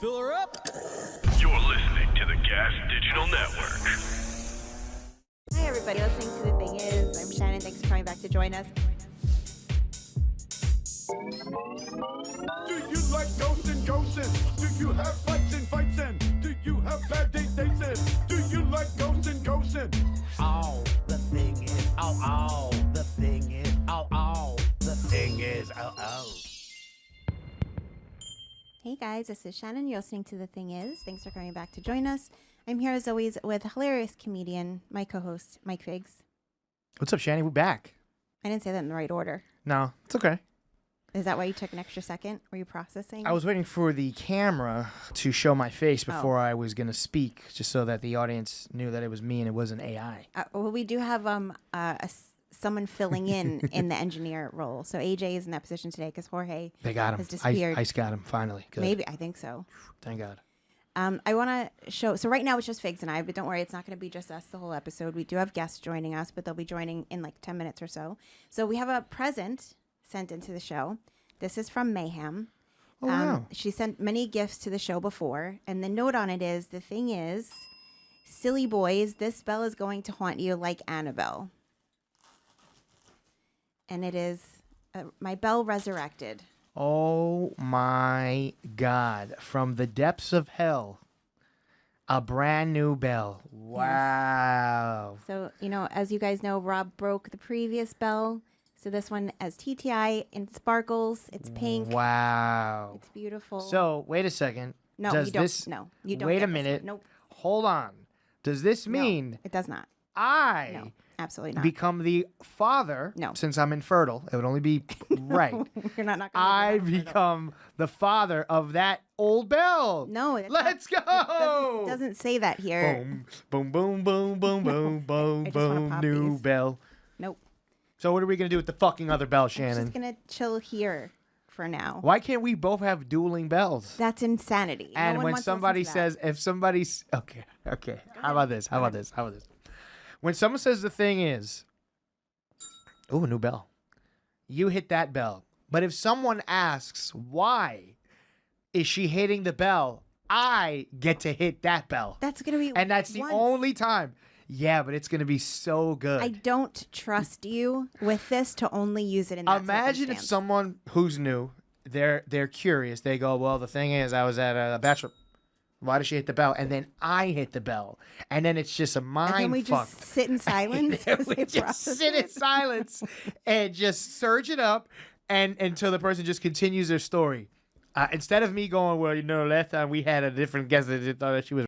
Fill her up. You're listening to the Gas Digital Network. Hi, everybody. Listening to The Thing Is. I'm Shannon. Thanks for coming back to join us. Do you like ghosts and ghosting? Do you have fights and fights in? Do you have bad dates in? Do you like ghosts and ghosting? Oh, the thing is, oh, the thing is, oh, the thing is, oh. Hey, guys. This is Shannon. You're listening to The Thing Is. Thanks for coming back to join us. I'm here, as always, with hilarious comedian, my co-host, Mike Figs. What's up, Shannon? We're back. I didn't say that in the right order. No, it's okay. Is that why you took an extra second? Were you processing? I was waiting for the camera to show my face before I was going to speak, just so that the audience knew that it was me and it wasn't AI. Well, we do have someone filling in the engineer role. So AJ is in that position today because Jorge They got him. has disappeared. Ice got him, finally. Good. Maybe. I think so. Thank God. I want to show. So right now it's just Figs and I, but don't worry, it's not going to be just us the whole episode. We do have guests joining us, but they'll be joining in like 10 minutes or so. So we have a present sent into the show. This is from Mayhem. Oh, wow. She sent many gifts to the show before, and the note on it is, the thing is, silly boys, this bell is going to haunt you like Annabelle. And it is my bell resurrected. Oh, my God. From the depths of hell, a brand new bell. Wow. So, as you guys know, Rob broke the previous bell. So this one has TTI and sparkles. It's pink. Wow. It's beautiful. So, wait a second. No, Does you don't. This, no, you don't. Wait get a minute. This one. Nope. Hold on. Does this mean No, it does not. I Absolutely not. become the father? No. Since I'm infertile, it would only be right. You're not. I become the father of that old bell. No. It's Let's not, go. It doesn't say that here. Boom, boom, boom, boom, boom, boom, I just wanna boom. pop New these. bell. Nope. So what are we gonna do with the fucking other bell, I'm Shannon? just gonna chill here for now. Why can't we both have dueling bells? That's insanity. No And one when wants to somebody listen to that. says, if somebody's okay, how about this? When someone says the thing is, oh, a new bell, you hit that bell. But if someone asks why is she hitting the bell, I get to hit that bell, that's gonna be, and that's the once. only time. Yeah, but it's gonna be so good. I don't trust you with this to only use it in that Imagine if circumstance. someone who's new, they're curious. They go, well, the thing is, I was at a bachelor. Why did she hit the bell? And then I hit the bell. And then it's just a mind And then we fuck. just sit in silence. And as we they just process sit in it. silence and just surge it up and until the person just continues their story. Instead of me going, well, last time we had a different guest that thought that she was.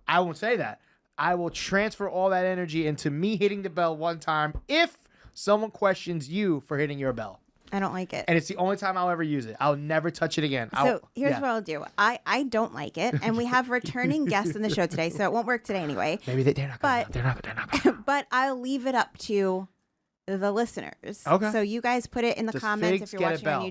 I won't say that. I will transfer all that energy into me hitting the bell one time if someone questions you for hitting your bell. I don't like it. And it's the only time I'll ever use it. I'll never touch it again. So here's what I'll do. I don't like it, and we have returning guests in the show today, so it won't work today anyway. Maybe they're not going to. They're not going to. But I'll leave it up to the listeners. Okay. So you guys put it in the Does comments Figs if you're get a watching on bell?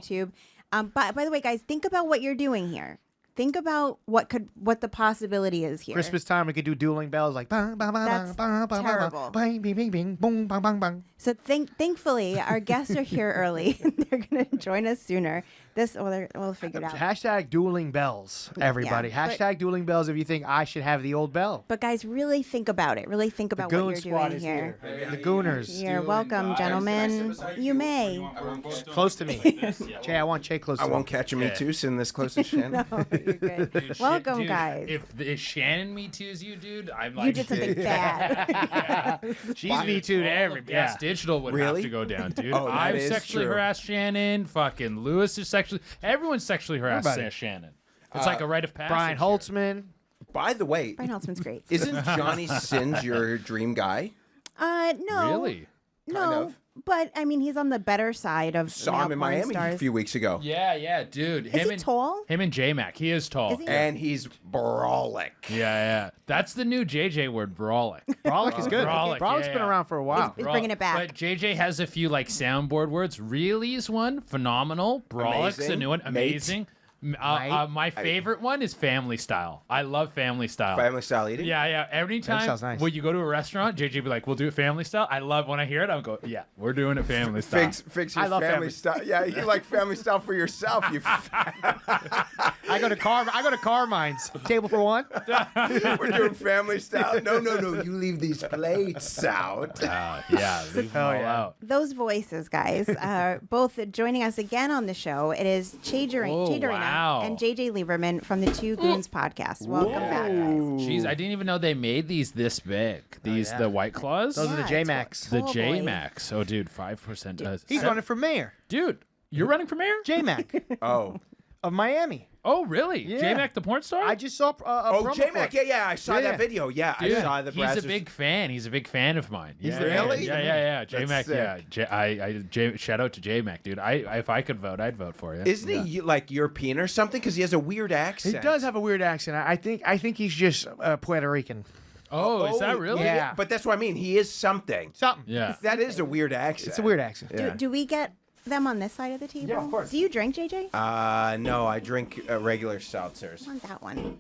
YouTube. But by the way, guys, think about what you're doing here. Think about what the possibility is here. Christmas time, we could do dueling bells like bang, bang, bang, That's bang, bang, terrible. bang, bing, bing, bing, boom, bang, bang, bang. So thankfully, our guests are here early. They're going to join us sooner. We'll figure it out. Hashtag dueling bells, everybody. Yeah, Hashtag dueling bells if you think I should have the old bell. But guys, really think about it. Really think about what Goon you're squad doing is here. here. The Gooners. You're welcome, gentlemen. You may. Close to me. Jay, I want Jay close to I me. won't catch a Me Too sitting this close to Shannon. No, you're good. Welcome, guys. If Shannon Me Too's you, dude, I'm like. You did something bad. She's me too to everybody. Gas Digital would Really? have to go down, dude. Oh, that I've is sexually true. harassed Shannon. Fucking Lewis is sexually. Everyone's sexually harassed Everybody. Shannon. It's like a rite of passage. Brian here. Holtzman. By the way, Brian Holtzman's great. isn't Johnny Sins your dream guy? No. Really? No. Kind of. But, I mean, he's on the better side of Saw male him in porn Miami stars. a few weeks ago. Yeah, dude. Is he tall? Him and J-Mac. He is tall. Is he? And he's brawlic. Yeah. That's the new JJ word, brawlic. Brawlic is good. Brawlic, Brawlic's yeah, been yeah. around for a while. He's bringing it back. But JJ has a few like soundboard words. Really is one. Phenomenal. Brawlic's a Amazing. new one. Mate. Amazing. My favorite one is Family Style. I love Family Style. Family style eating? Yeah. Every time sounds nice. when you go to a restaurant, JJ be like, "We'll do it Family Style." I love when I hear it. I'll go, "Yeah, we're doing it Family Style." Fix I your love family family. style. Yeah, you like family style for yourself. You I go to Carmine's. Table for one. We're doing family style. No. You leave these plates out. Yeah, leave them all out. Those voices, guys, are both joining us again on the show. It is Durena wow. and JJ Liberman from the Two Goons podcast. Welcome back, guys. Jeez, I didn't even know they made these this big. These the White Claws. Those are the J-Max. The boy. J-Max. Oh, dude, 5%. He's running for mayor. Dude, you're running for mayor? J-Mac Oh. of Miami. Oh, really? Yeah. J-Mac the porn star? I just saw a promo J-Mac. for it. Yeah. I saw that video. Yeah, Dude, I saw the he's a big fan. He's a big fan of mine. He's yeah, the really? Yeah. That's J-Mac, sick. shout out to J-Mac, dude. If I could vote, I'd vote for you. Isn't he like European or something? Because he has a weird accent. He does have a weird accent. I think he's just Puerto Rican. Oh, is that really? Yeah. But that's what I mean. He is something. Something. Yeah. That is a weird accent. It's a weird accent. Yeah. Do we get them on this side of the table? Yeah, of course. Do you drink, JJ? No, I drink regular seltzers. I want that one.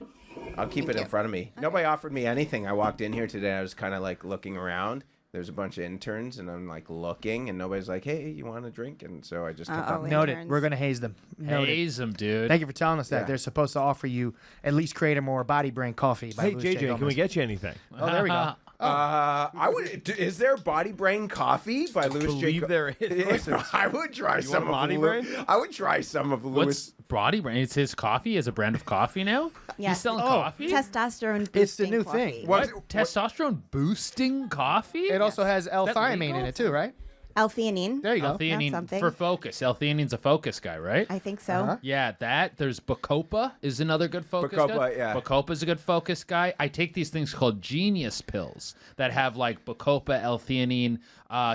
I'll keep it in front of me. Nobody offered me anything. I walked in here today. I was kind of like looking around. There's a bunch of interns, and I'm like looking, and nobody's like, "Hey, you want a drink?" And so I just kept Uh-oh. on. Noted. Interns. We're gonna haze them. Noted. Haze them, dude. Thank you for telling us that. Yeah. They're supposed to offer you at least Creator More Body Brain Coffee. By Hey, Louis JJ, J. can we Gomez. get you anything? Oh, there we go. I would. Is there Body Brain Coffee by Louis J. believe there is. Yeah, I would try some of Body Louis. Brain? I would try some of Louis. What's Body Brain? It's his coffee as a brand of coffee now? Yes. He's selling Oh, coffee? Testosterone boosting It's the new coffee. thing. What? Testosterone boosting coffee? It also has L-thiamine legal? in it too, right? L-theanine. There you go. L-theanine something. for focus. L-theanine's a focus guy, right? I think so. Uh-huh. Yeah, there's Bacopa is another good focus guy. Bacopa, yeah. Bacopa's a good focus guy. I take these things called Genius pills that have like Bacopa, L-theanine,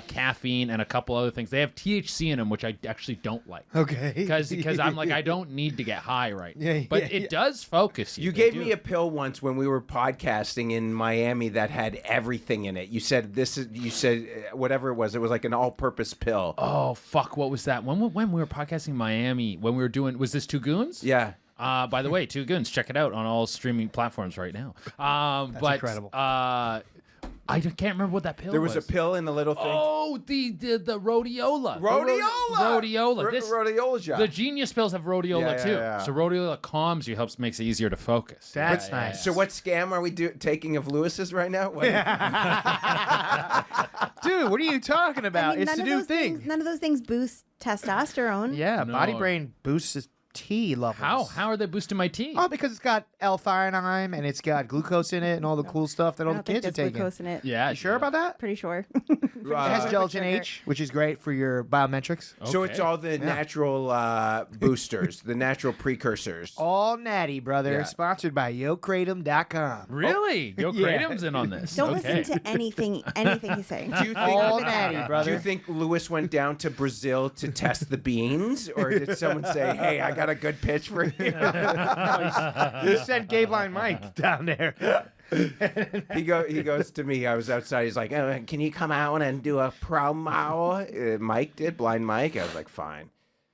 caffeine, and a couple other things. They have THC in them, which I actually don't like. Okay. Because I'm like, I don't need to get high right now. Yeah, But yeah, it does focus you. You They gave do. me a pill once when we were podcasting in Miami that had everything in it. You said whatever it was like an all-purpose pill. Oh, fuck. What was that? When we were podcasting in Miami, when we were doing, was this Two Goons? Yeah. By the way, Two Goons, check it out on all streaming platforms right now. That's incredible. I can't remember what that pill There was a pill in the little thing. Oh, the rhodiola. Rhodiola. Rhodiola. Rhodiola. The Genius pills have rhodiola Yeah, too. yeah. So rhodiola calms you, makes it easier to focus. That's nice. So what scam are we taking of Lewis's right now? What? Dude, what are you talking about? I mean, It's the new thing. None of those things boost testosterone. Yeah, Body No. Brain boosts T levels. How are they boosting my T? Oh, because it's got L-theanine and it's got glucose in it and all the cool stuff that I all the don't think kids are there's taking. glucose in it. Yeah. You sure about that? Pretty sure. It has gelatin H, which is great for your biometrics. So it's Okay. all the natural boosters, the natural precursors. All natty, brother. Yeah. Sponsored by YoKratom.com. Really? Yo, Yeah. Kratom's in on this. Don't okay. listen to anything he's saying. Do you think? All natty, Do brother. you think Lewis went down to Brazil to test the beans, or did someone say, "Hey, I got a good pitch for you"? You sent Gay Blind Mike down there. He goes to me. I was outside. He's like, "Can you come out and do a promo?" Mike did, Blind Mike. I was like, "Fine."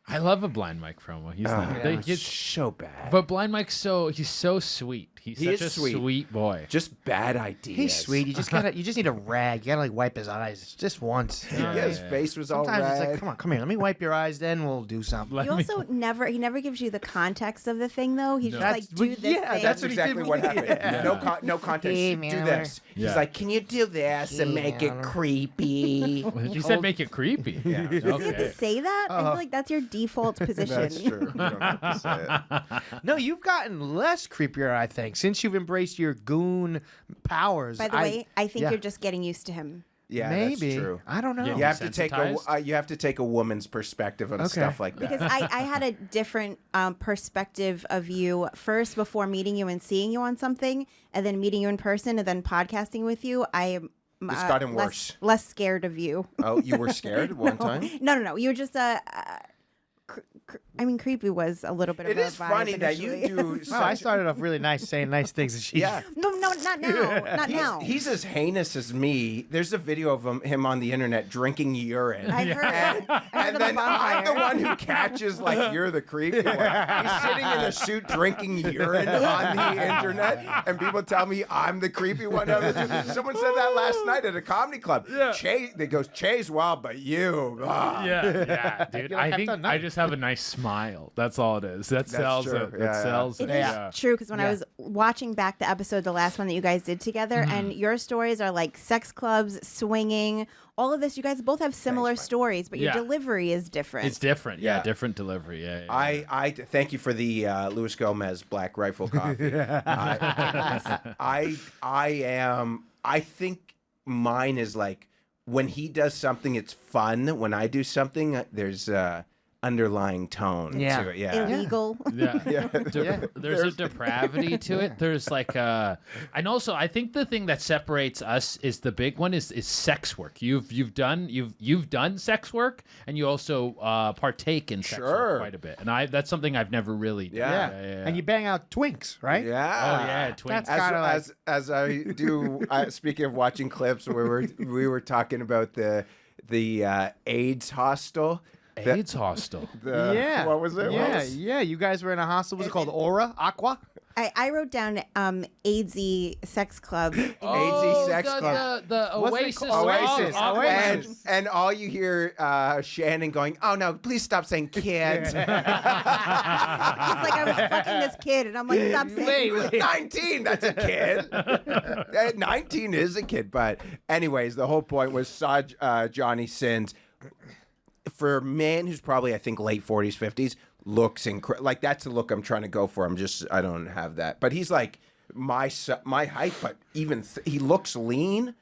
I love a Blind Mike promo. He's not. Yeah, they- it's he's- so bad. but Blind Mike's he's so sweet. He's He such is a sweet. sweet boy. Just bad ideas. He's sweet. You just need a rag. You gotta like wipe his eyes just once. Yeah, his face was all Sometimes red. it's like, come here, let me wipe your eyes, then we'll do something. Let You me- also he never gives you the context of the thing though. He's just like, That's- do this yeah, thing. That's what he did exactly with what me. happened. Yeah. No context. Hey, Do Miller. this. Yeah. He's like, "Can you do this and make it creepy?" He said make it creepy. Yeah. Does he have Okay. to say that? I feel like that's your default position. That's true. You don't have to say it. No, you've gotten less creepier, I think, since you've embraced your goon powers. By the way, I think yeah. you're just getting used to him. Yeah, maybe. that's true. I don't know. Yeah. You have to take Desensitized? you have to take a woman's perspective on Okay. stuff like that. Because I had a different perspective of you first before meeting you and seeing you on something, and then meeting you in person, and then podcasting with you. I am It's gotten worse. less scared of you. Oh, you were scared one time? No. You were just I mean, creepy was a little bit of It a is vibe funny that you initially. do. Oh, I started off really nice, saying nice things, and she. Yeah. No, not now. Not now. He's as heinous as me. There's a video of him on the internet drinking urine. I've heard. And, I heard and of a then I'm the bonfire. one who catches like you're the creepy one. He's sitting in a suit drinking urine on the internet, and people tell me I'm the creepy one. Someone said that last night at a comedy club. Yeah. Che, they goes, "Che's wild, but you." Ah. Yeah, dude. feel like I I've think done I nothing. just have a nice smile. smile. That's all it is. That sells true. it. Yeah, It sells It it. is Yeah. true because when I was watching back the episode, the last one that you guys did together, and your stories are like sex clubs, swinging, all of this. You guys both have similar stories, but your Yeah. delivery is different. It's different. Yeah, Yeah. different delivery. Yeah. I thank you for the Luis Gomez Black Rifle coffee. I think mine is like when he does something, it's fun. When I do something, there's underlying tone Yeah. to it. Yeah. illegal. Yeah. There's a depravity to it. There's like and also I think the thing that separates us is the big one is sex work. You've done sex work, and you also partake in sex Sure. work quite a bit. And that's something I've never really done. Yeah. And you bang out twinks, right? Yeah. Oh yeah, twins. That's kinda like- As I do. Speaking of watching clips, we were talking about the AIDS hostel. AIDS hostel. Yeah. What was it? Yeah, yeah. You guys were in a hostel. Was it called Aura? Aqua? I wrote down AIDSy sex club. AZ Sex Club. The What's it Oasis. called? Oasis. Oh, Oasis. And all you hear Shannon going, "Oh no, please stop saying kids." It's like I was fucking this kid, and I'm like, stop saying. Wait. 19, that's a kid. 19 is a kid. But anyways, the whole point was Johnny Sins. For a man who's probably, I think, late 40s, 50s, looks incredible. Like, that's the look I'm trying to go for. I don't have that. But he's like my height, but even he looks lean,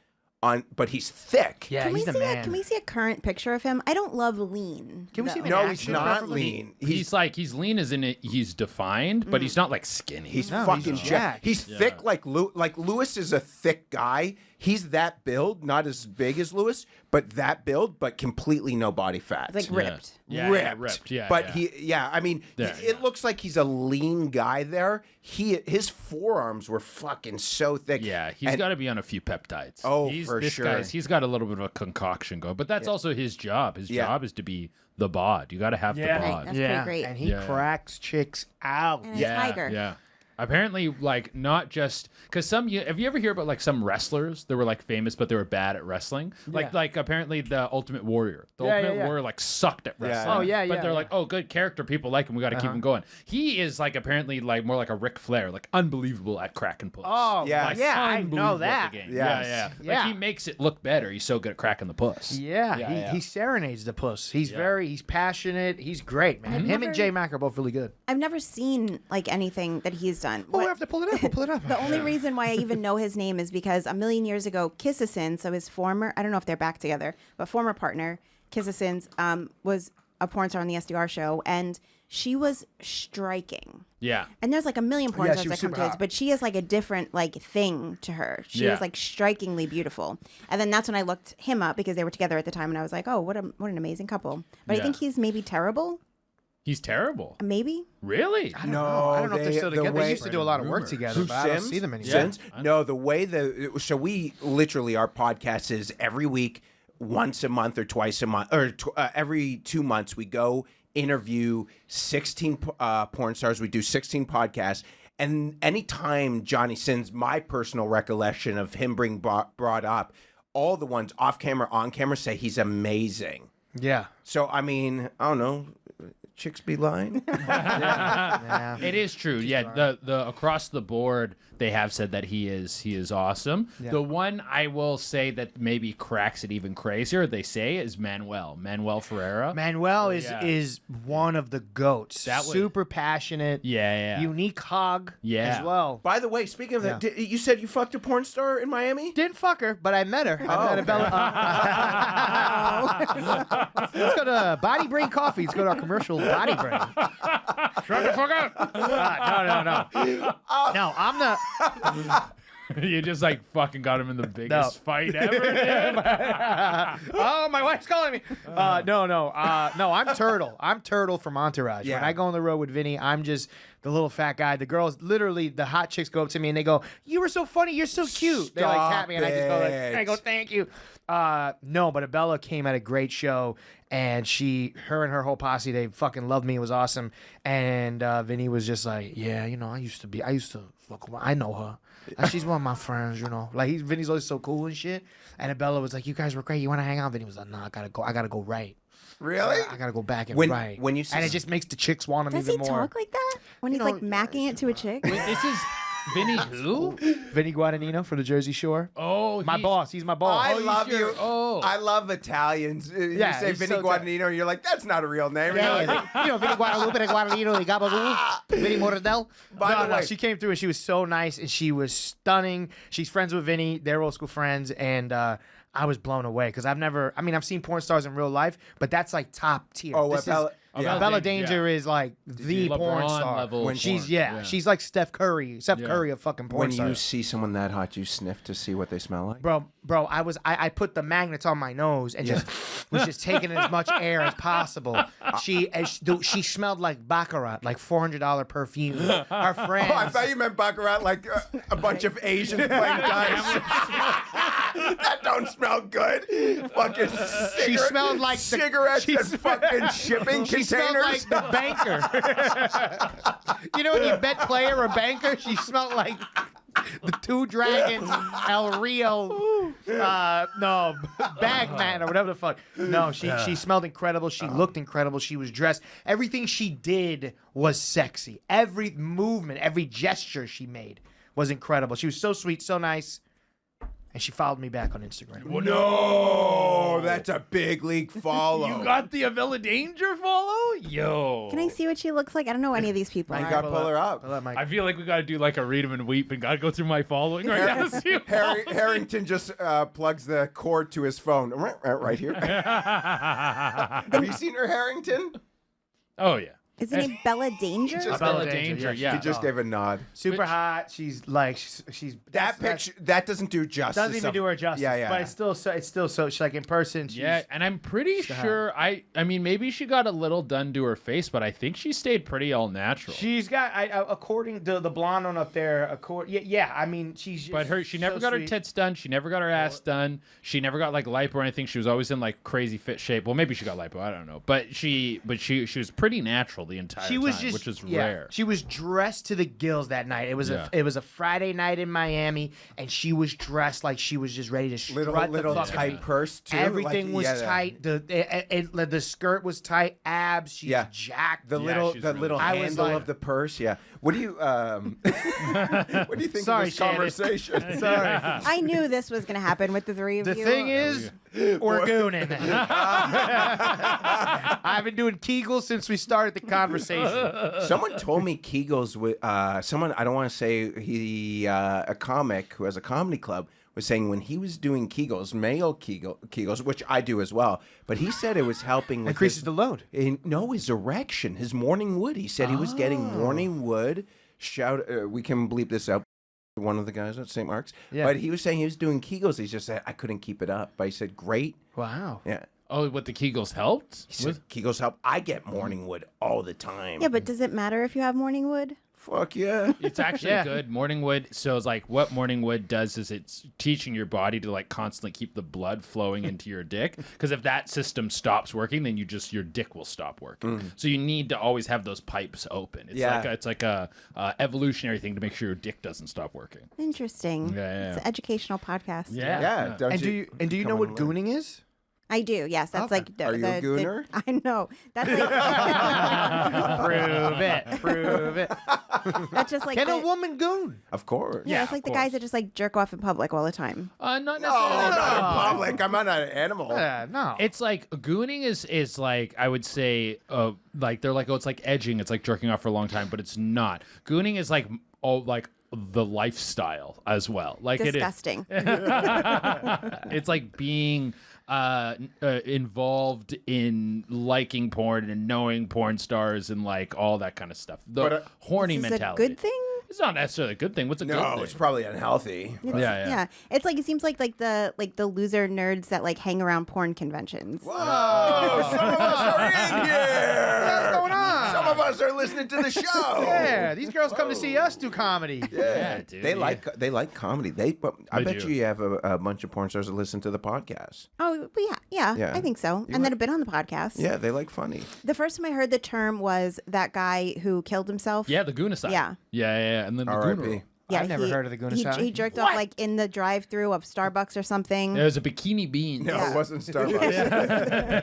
but he's thick. Yeah, Can we he's the see man. can we see a current picture of him? I don't love lean. Can we see him in No, action, he's not preferably? lean. He's lean as in it. He's defined, but he's not like skinny. He's No, fucking he's jacked. jacked. He's thick like Lewis is a thick guy. He's that build, not as big as Lewis, but that build, but completely no body fat. It's like ripped. Yeah, ripped. Yeah, but yeah. I mean, Yeah, it looks like he's a lean guy there. His forearms were fucking so thick. Yeah, he's And- got to be on a few peptides. Oh, he's, for this sure. He's got a little bit of a concoction going, but that's also his job. His job is to be the bod. You got to have the Right, bod. that's pretty great. And he Yeah. cracks chicks out. And a tiger. Yeah. Apparently, like, not just because have you ever hear about like some wrestlers that were like famous but they were bad at wrestling? Like apparently the Ultimate Warrior. The Ultimate Warrior like sucked at wrestling. Oh, yeah, But yeah, they're yeah. like, oh, good character. People like him. We got to keep him going. He is like apparently like more like a Ric Flair, like unbelievable at cracking puss. Oh, Yeah. Like, yeah, I unbelievable know at that. the game. Yes. Yeah. Yeah. Like he makes it look better. He's so good at cracking the puss. Yeah, he serenades the puss. He's he's passionate. He's great, man. Him and J Mac are both really good. I've never seen like anything that he's done. Oh, we have to pull it up. We'll pull it up. The only reason why I even know his name is because a million years ago, Kissison, so his former, I don't know if they're back together, but former partner, Kissison's, was a porn star on the SDR show, and she was striking. Yeah. And there's like a million porn Yeah, stars she that was come super to it, hot. but she has like a different like thing to her. She Yeah. was like strikingly beautiful. And then that's when I looked him up because they were together at the time, and I was like, oh, what an amazing couple. But Yeah. I think he's maybe terrible. He's terrible. Maybe. Really? I don't know if they're still together. They used to do a lot of work Rumor. together, but I don't see them anymore. Sims? No, the way so we literally, our podcast is every week, once a month or twice a month, or every 2 months, we go interview 16 porn stars. We do 16 podcasts. And anytime Johnny Sins, my personal recollection of him being brought up, all the ones off camera, on camera say he's amazing. Yeah. So, I mean, I don't know. Chicks be lying. Yeah. It is true. Yeah, the across the board they have said that he is awesome. Yeah. The one I will say that maybe cracks it even crazier, they say, is Manuel Ferreira. Manuel Yeah. is one of the goats. That was- Super passionate. Yeah. Unique hog Yeah. as well. By the way, speaking of that, you said you fucked a porn star in Miami? Didn't fuck her, but I met her. I met Bella. Let's go to Body Brain Coffee. Let's go to our commercial Body Brain. Shut the fuck up! No. No, I'm the. You just like fucking got him in the biggest fight ever. Dude. Oh, my wife's calling me. No, I'm Turtle. I'm Turtle from Entourage. Yeah. When I go on the road with Vinny, I'm just the little fat guy. The girls, literally, the hot chicks go up to me and they go, "You were so funny. You're so cute." They like tap me and I just go like, Stop I go, it. "Thank you." No, but Abella came at a great show, and her and her whole posse, they fucking loved me. It was awesome. And Vinny was just like, "Yeah, I used to fuck with her. I know her. She's one of my friends, Like Vinny's always so cool and shit." And Abella was like, "You guys were great. You want to hang out?" Vinny was like, "No, I gotta go right." Really? I gotta go back and When- write. when you see and it s- just makes the chicks want him Does he even more. talk like that when he's know, like macking it to a chick? Wait, this is Vinny who? Vinny Guadagnino from the Jersey Shore. Oh, My boss. He's my boss. I he's love your- you. oh. I love Italians. You Yeah, say he's Vinny so Guadagnino, and you're like, that's not a real name. Yeah, You're like, you know, Vinny Guadalupe, Guadagnino, Gabagoo, Vinny Mortadell. By the way- she came through and she was so nice and she was stunning. She's friends with Vinny. They're old school friends. And I was blown away because I've seen porn stars in real life, but that's like top tier. Oh, This Bella- is, yeah. Bella Danger, Danger is like the porn LeBron star. level When porn. She's she's like Steph Curry of fucking porn when stars. you see someone that hot, you sniff to see what they smell like? Bro, I put the magnets on my nose and just was just taking as much air as possible. She smelled like Baccarat, like $400 perfume. Our friends. Oh, I thought you meant Baccarat, like a bunch of Asians playing dice. That don't smell good. Fucking She smelled like cigarettes and fucking shipping She smelled containers. like the banker. You know when you bet player or banker? She smelled like the Two Dragons, El Rio, Bagman or whatever the fuck. No, she smelled incredible. She looked incredible. She was dressed. Everything she did was sexy. Every movement, every gesture she made was incredible. She was so sweet, so nice. And she followed me back on Instagram. No, that's a big league follow. You got the Avella Danger follow? Yo. Can I see what she looks like? I don't know any of these people. You gotta pull her up. I feel like we gotta do like a read 'em and weep and gotta go through my following right now. to see who- Harrington just plugs the cord to his phone right here. Have you seen her, Harrington? Oh yeah. Is it named Bella Danger? Bella Danger, yeah. He just gave a nod. Super hot. She's like she's That picture that doesn't do justice. doesn't even do her justice. Yeah, yeah. But it's still so she's like in person. She's, Yeah, and I'm pretty sure I mean maybe she got a little done to her face, but I think she stayed pretty all natural. She's got according to the blonde one up there. Yeah. I mean she's. But she never so got her sweet. tits done. She never got her ass done. She never got like lipo or anything. She was always in like crazy fit shape. Well, maybe she got lipo. I don't know. But she was pretty natural the entire She was time, just which is yeah, rare. She was dressed to the gills that night. It was Yeah. a Friday night in Miami, and she was dressed like she was just ready to strut little the fucking tight beat. purse too. Everything like, was yeah, tight. The skirt was tight. Abs. She's jacked. The Yeah, little she's the really little good. I was handle like- of the purse. Yeah. What do you what do you think Sorry, of this Shannon. conversation? Sorry. I knew this was going to happen with the three of The you. thing is, we're gooning. I've been doing kegels since we started the conversation. Someone told me Kegels with someone I don't want to say he a comic who has a comedy club was saying when he was doing Kegels, male Kegels, which I do as well, but he said it was helping with Increases the load. his erection, his morning wood. He said he was getting morning wood. We can bleep this out. One of the guys at St. Mark's. Yeah. But he was saying he was doing Kegels. He just said, I couldn't keep it up. But he said, great. Wow. Yeah. Oh, what the Kegels helped? He said, Kegels help. I get morning wood all the time. Yeah, but does it matter if you have morning wood? Fuck yeah. It's actually Yeah. good. Morning wood. So it's like what morning wood does is it's teaching your body to like constantly keep the blood flowing into your dick. Because if that system stops working, then your dick will stop working. So you need to always have those pipes open. It's Yeah. it's like a evolutionary thing to make sure your dick doesn't stop working. Interesting. Yeah. It's an educational podcast. Yeah. Don't And do you know come what and learn? gooning is? I do. Yes, that's like. Are you a gooner? I know. That's like. Prove it. That's just like. Can a the- woman goon? Of course. yeah, it's like the guys that just like jerk off in public all the time. Not No, necessarily. not in public. I'm not an animal. No. It's like gooning is like I would say like they're like it's like edging. It's like jerking off for a long time, but it's not. Gooning is like the lifestyle as well. Like Disgusting. It's like being involved in liking porn and knowing porn stars and like all that kind of stuff. The But, horny Is this mentality. a good thing? It's not necessarily a good thing. What's a good No, thing? it's probably unhealthy. It's- Yeah. It's like it seems like the loser nerds that like hang around porn conventions. Whoa, some of us are in here. What's going on? Some of us are listening to the show. Yeah, these girls come to see us do comedy. Yeah, dude. They like comedy. I They bet do. you have a bunch of porn stars that listen to the podcast. Oh, yeah, Yeah. I think so. And that have been on the podcast. Yeah, they like funny. The first time I heard the term was that guy who killed himself. Yeah, the Goonicide. Yeah. Yeah. And then the R.I.P. Gooner. Yeah, I've never heard of the Goon aside. He jerked off like in the drive-through of Starbucks or something. There was a Bikini Beans. No, it wasn't Starbucks.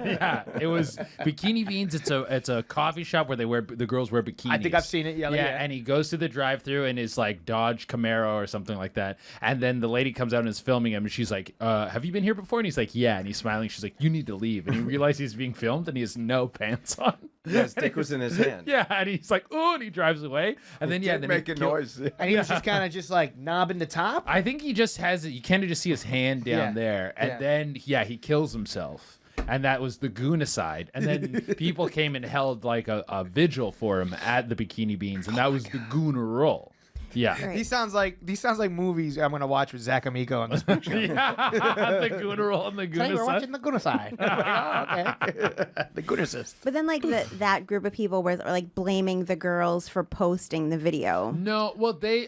Yeah, it was Bikini Beans. It's a coffee shop where the girls wear bikinis. I think I've seen it. Yeah, And he goes to the drive-through in his like Dodge Camaro or something like that. And then the lady comes out and is filming him, and she's like, "Have you been here before?" And he's like, "Yeah." And he's smiling. She's like, "You need to leave." And he realizes he's being filmed, and he has no pants on. Yeah, his dick was in his hand. Yeah, and he's like, "Oh," and he drives away. And then then make he a noise. And he was just kind of just like knobbing the top. I think he just has it. You kind of just see his hand down there, and then he kills himself. And that was the Goonacide. And then people came and held like a vigil for him at the Bikini Beans, and that was the Goon roll. Yeah. These sounds like movies I'm gonna watch with Zach Amico on this picture. The Goon roll and the So we're Goonacide. watching the Goonacide. Okay. The Goonacist. But then, like that group of people were like blaming the girls for posting the video. No, well, they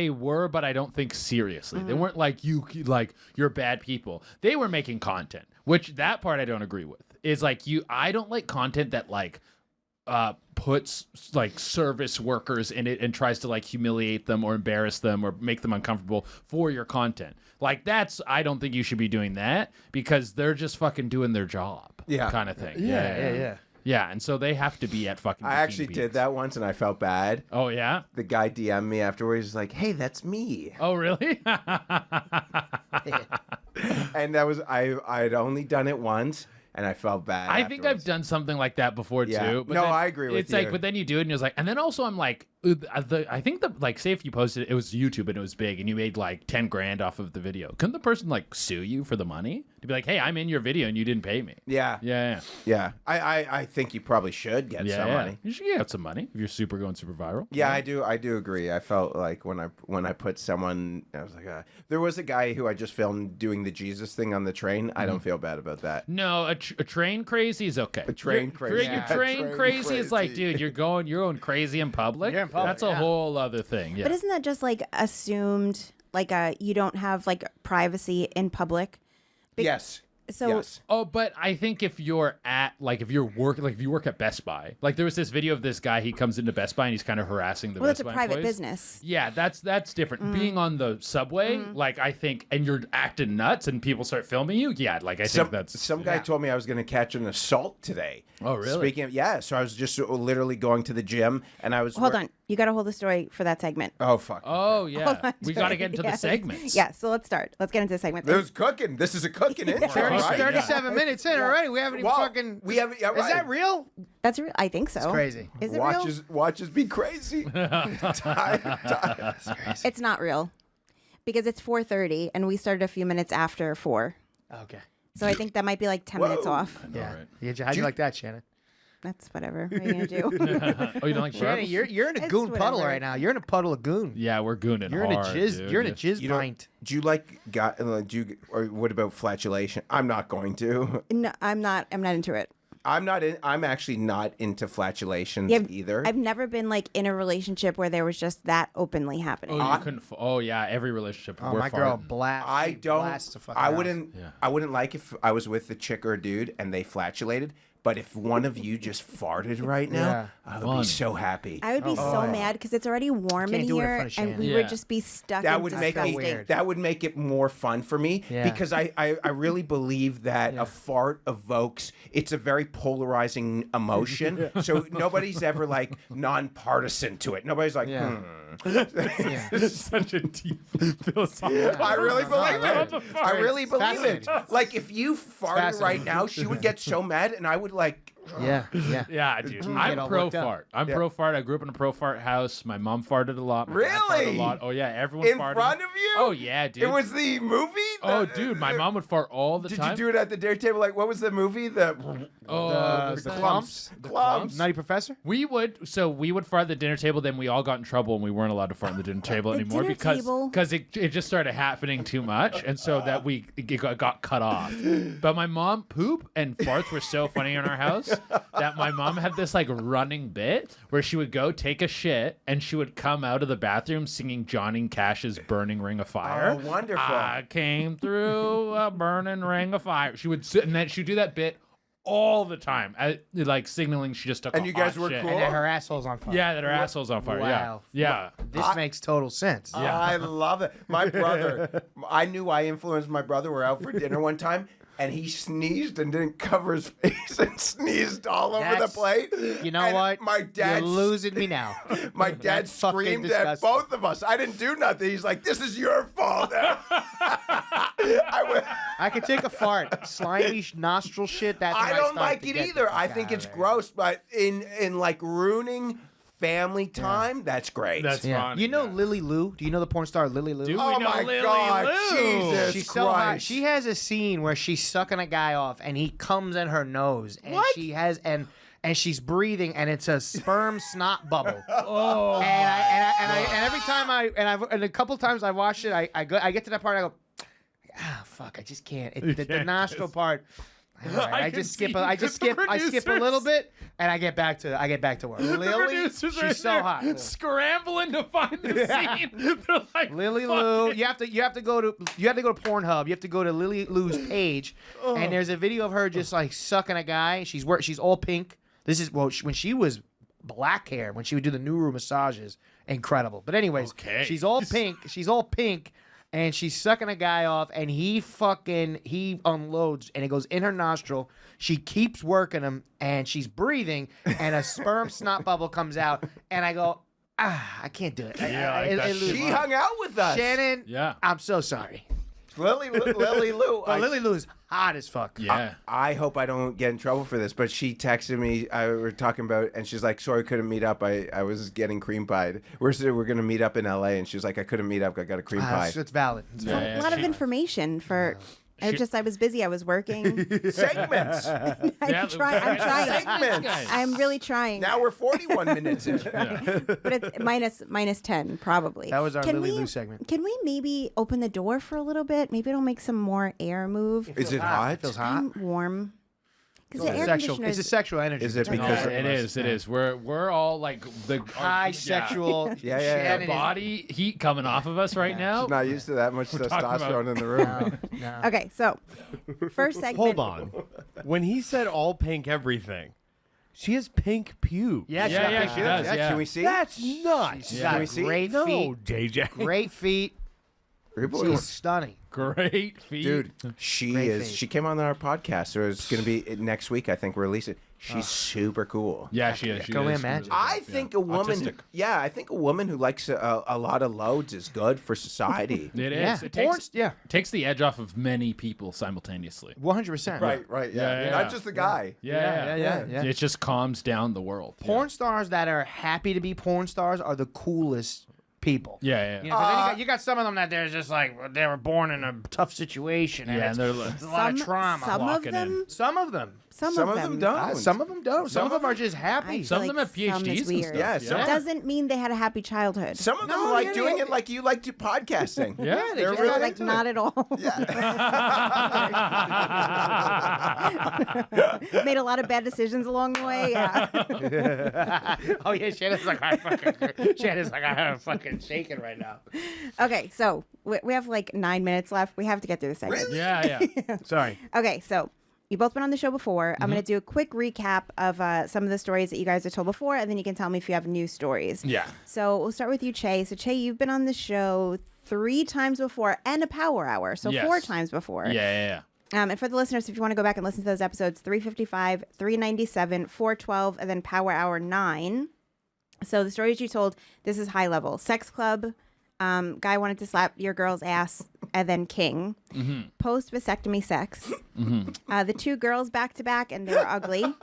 were, but I don't think seriously. They weren't like you're bad people. They were making content, which that part I don't agree with. Is like I don't like content that like puts like service workers in it and tries to like humiliate them or embarrass them or make them uncomfortable for your content. Like I don't think you should be doing that because they're just fucking doing their job. Yeah. Kind of thing. Yeah. Yeah, and so they have to be at fucking I actually Bikini did Beans. that once, and I felt bad. Oh, yeah? The guy DM'd me afterwards. He's like, "Hey, that's me." Oh, really? And that was I'd only done it once, and I felt bad. I think I've afterwards. done something like that before, Yeah. too. But No, then I agree with it's like, you. but then you do it, and you're like, and then also I'm like, I think like, say if you posted it was YouTube and it was big, and you made like 10 grand off of the video, couldn't the person like sue you for the money? To be like, hey, I'm in your video and you didn't pay me. Yeah. Yeah. I think you probably should get some money. You should get some money if you're going super viral. Yeah, I do agree. I felt like when I put someone, I was like, there was a guy who I just filmed doing the Jesus thing on the train. I don't feel bad about that. No, a train crazy is okay. A train crazy. Your Yeah. train Train crazy is like, crazy. dude, you're going crazy in public. You're in public, That's a whole other thing. Yeah. But isn't that just like assumed? Like you don't have like privacy in public. Yes. So Yes. Oh, but I think if you're if you work at Best Buy, like there was this video of this guy, he comes into Best Buy and he's kind of harassing the well, Best it's a Buy private employees. business. Yeah, that's different. Being on the subway, like I think, and you're acting nuts and people start filming you. Yeah, like I think that's Some guy told me I was going to catch an assault today. Oh, really? Speaking of, so I was just literally going to the gym, and I was Hold on, you got to hold the story for that segment. Oh fuck. Oh yeah, we got to get into the Yes. segments. Yeah, so let's start. Let's get into the segment. There's cooking. This is a cooking intro, right? 37 minutes in already. We haven't even Well, fucking. we haven't. Yeah, Is that real? That's real. I think so. It's crazy. Is it real? Watches be crazy. It's not real because it's 4:30 and we started a few minutes after 4. Okay. So I think that might be like 10 minutes off. Yeah. How'd you like that, Shannon? That's whatever. What are you gonna do? Oh, you don't like Shannon, burps? you're in a It's Goon puddle whatever. right now. You're in a puddle of Goon. Yeah, we're gooning You're in a hard, jizz. dude. You're in a jizz You don't- pint. Do you like or what about flatulation? I'm not going to. No, I'm not into it. I'm actually not into flatulations Yeah, either. I've never been like in a relationship where there was just that openly happening. Oh, you couldn't. Oh yeah, every relationship. Oh, we're my girl farting. blast. I she don't. blasts the fucking I house. wouldn't. Yeah. I wouldn't like if I was with a chick or a dude and they flatulated. But if one of you just farted right now, Yeah. I would Fun. be so happy. I would be so mad because it's already warm in Can't do it in here, front of and Shannon. we Yeah. would just be stuck. That in would make disgusting. weird. that would make it more fun for me Yeah. because I really believe that a fart evokes it's a very polarizing emotion. So nobody's ever like nonpartisan to it. Nobody's like, Yeah. It's such a deep philosophical. I really believe What the it. fuck? I really believe it. fascinating. Like if you farted right fascinating. now, she would get so mad, and I would like. Yeah. Yeah, dude. Get I'm all pro worked up. fart. I'm pro fart. I grew up in a pro fart house. My mom farted a lot. My dad farted Really? a lot. Oh yeah, everyone In farted. front of you? Oh yeah, dude. It was the movie. Oh dude, my mom would fart all the Did time. you do it at the dinner table? Like, what was the movie? The was the that- clumps? clumps. Nutty Professor? We would fart at the dinner table. Then we all got in trouble and we weren't allowed to fart at the dinner table The anymore dinner table? because it just started happening too much, and so that it got cut off. But my mom poop and farts were so funny in our house that my mom had this like running bit where she would go take a shit and she would come out of the bathroom singing Johnny Cash's "Burning Ring of Fire." Oh, wonderful. I came through a burning ring of fire. She would sit and then she'd do that bit all the time, like signaling she just took. And a you guys hot were shit. cool? And that her asshole's on fire. Yeah, that her asshole's on fire. Wow. Yeah. This makes total sense. I love it. My brother, I knew I influenced my brother. We're out for dinner one time, and he sneezed and didn't cover his face and sneezed all over the That's- plate. You know And what? My dad, You're losing me now. my dad That's fucking screamed at disgusting. both of us. I didn't do nothing. He's like, "This is your fault." I could take a fart. Slimy nostril shit. That's when I don't start like to it get either. the I fuck think outta it's there. gross, but in like ruining family time, that's great. That's Yeah. fun. You know yeah. Lily Lou? Do you know the porn star Lily Lou? Do Oh we know my Lily God, Lou? Jesus. She's so hot. Christ. She has a scene where she's sucking a guy off and he comes in her nose and she has and she's breathing and it's a sperm snot bubble. Oh. And every time and a couple times I watched it, I get to that part and I go, fuck, I just can't. The nostril part. All right, I can just skip. see I skip a producers. little bit, and I get back to work. The Lily, producers are she's so there hot. scrambling to find the scene. They're like, Lily "Fuck Lou, it." you have to go to Pornhub. You have to go to Lily Lou's page, and there's a video of her just like sucking a guy. She's all pink. This is when she was black hair when she would do the Nuru massages. Incredible. But anyways, Okay. she's all pink. And she's sucking a guy off, and he unloads, and it goes in her nostril. She keeps working him, and she's breathing, and a sperm snot bubble comes out, and I go, I can't do it. Yeah, I like that shit. she hung out with us. Shannon, Yeah. I'm so sorry. Lily Lou. But Lily Lou's hot as fuck. Yeah. I hope I don't get in trouble for this, but she texted me. We were talking about, and she's like, "Sorry, couldn't meet up. I was getting cream pied. We're gonna meet up in L.A." And she's like, "I couldn't meet up. I got a cream pie." It's valid. Yeah, A lot of information for. I was busy. I was working. Segments. I'm trying. Segments. I'm really trying. Now we're 41 minutes in. But it's minus 10 probably. That was our Can Lily we- Lou segment. Can we maybe open the door for a little bit? Maybe it'll make some more air move. Is it hot? It feels hot. I'm warm. Because the It's air sexual. conditioner It's a sexual energy. Is it between because all it of us. is. It is. We're all like the High yeah. sexual. Yeah. Shannon The is- body heat coming off of us right now. Not used to that much talking testosterone about- in the room. No. Okay, so first segment. Hold on. When he said all pink everything, she has pink pubes. Yeah, Yeah, got yeah, pink she shoes. does, yeah. Can we see? That's nuts. She's Yeah. got we see? great No, feet. JJ. Great feet. She's stunning. Great feet. Dude, she Great is. face. She came on our podcast, so it's going to be next week. I think we're releasing. She's super cool. Yeah, she is. She Go is. imagine. I think a woman. Autistic. Yeah, I think a woman who likes a lot of loads is good for society. It is. Yeah. It Porn- takes, yeah. takes the edge off of many people simultaneously. 100%. right. Yeah, yeah. Not just a guy. Yeah. Yeah. It just calms down the world. Porn stars that are happy to be porn stars are the coolest people. Yeah. You know, 'cause then you got some of them that they're just like they were born in a tough situation. And Yeah, it's- and they're like, there's a lot of trauma. Some of walking them. in. Some of them. Some Some of of them them. don't. Some of them don't. Some of them are just happy. I Some of feel them have like some PhDs is and weird. stuff. Yeah, some- Doesn't mean they had a happy childhood. Some of them No, like yeah, doing yeah. it like you like to podcasting. Yeah, they they're just really like into not it. at all. Made a lot of bad decisions along the way. Yeah. Oh yeah, Shannon's like I am fucking shaking right now. Okay, so we have like 9 minutes left. We have to get through the segment. Yeah. Sorry. Okay, so you've both been on the show before. I'm Mm-hmm. going to do a quick recap of some of the stories that you guys have told before, and then you can tell me if you have new stories. Yeah. So we'll start with you, Che. So, Che, you've been on the show 3 times before and a power hour. So Yes. 4 times before. Yeah. And for the listeners, if you want to go back and listen to those episodes, 355, 397, 412, and then Power Hour 9. So the stories you told, this is high level. Sex club, guy wanted to slap your girl's ass, and then king. Mm-hmm. Post vasectomy sex. The 2 girls back to back, and they were ugly. And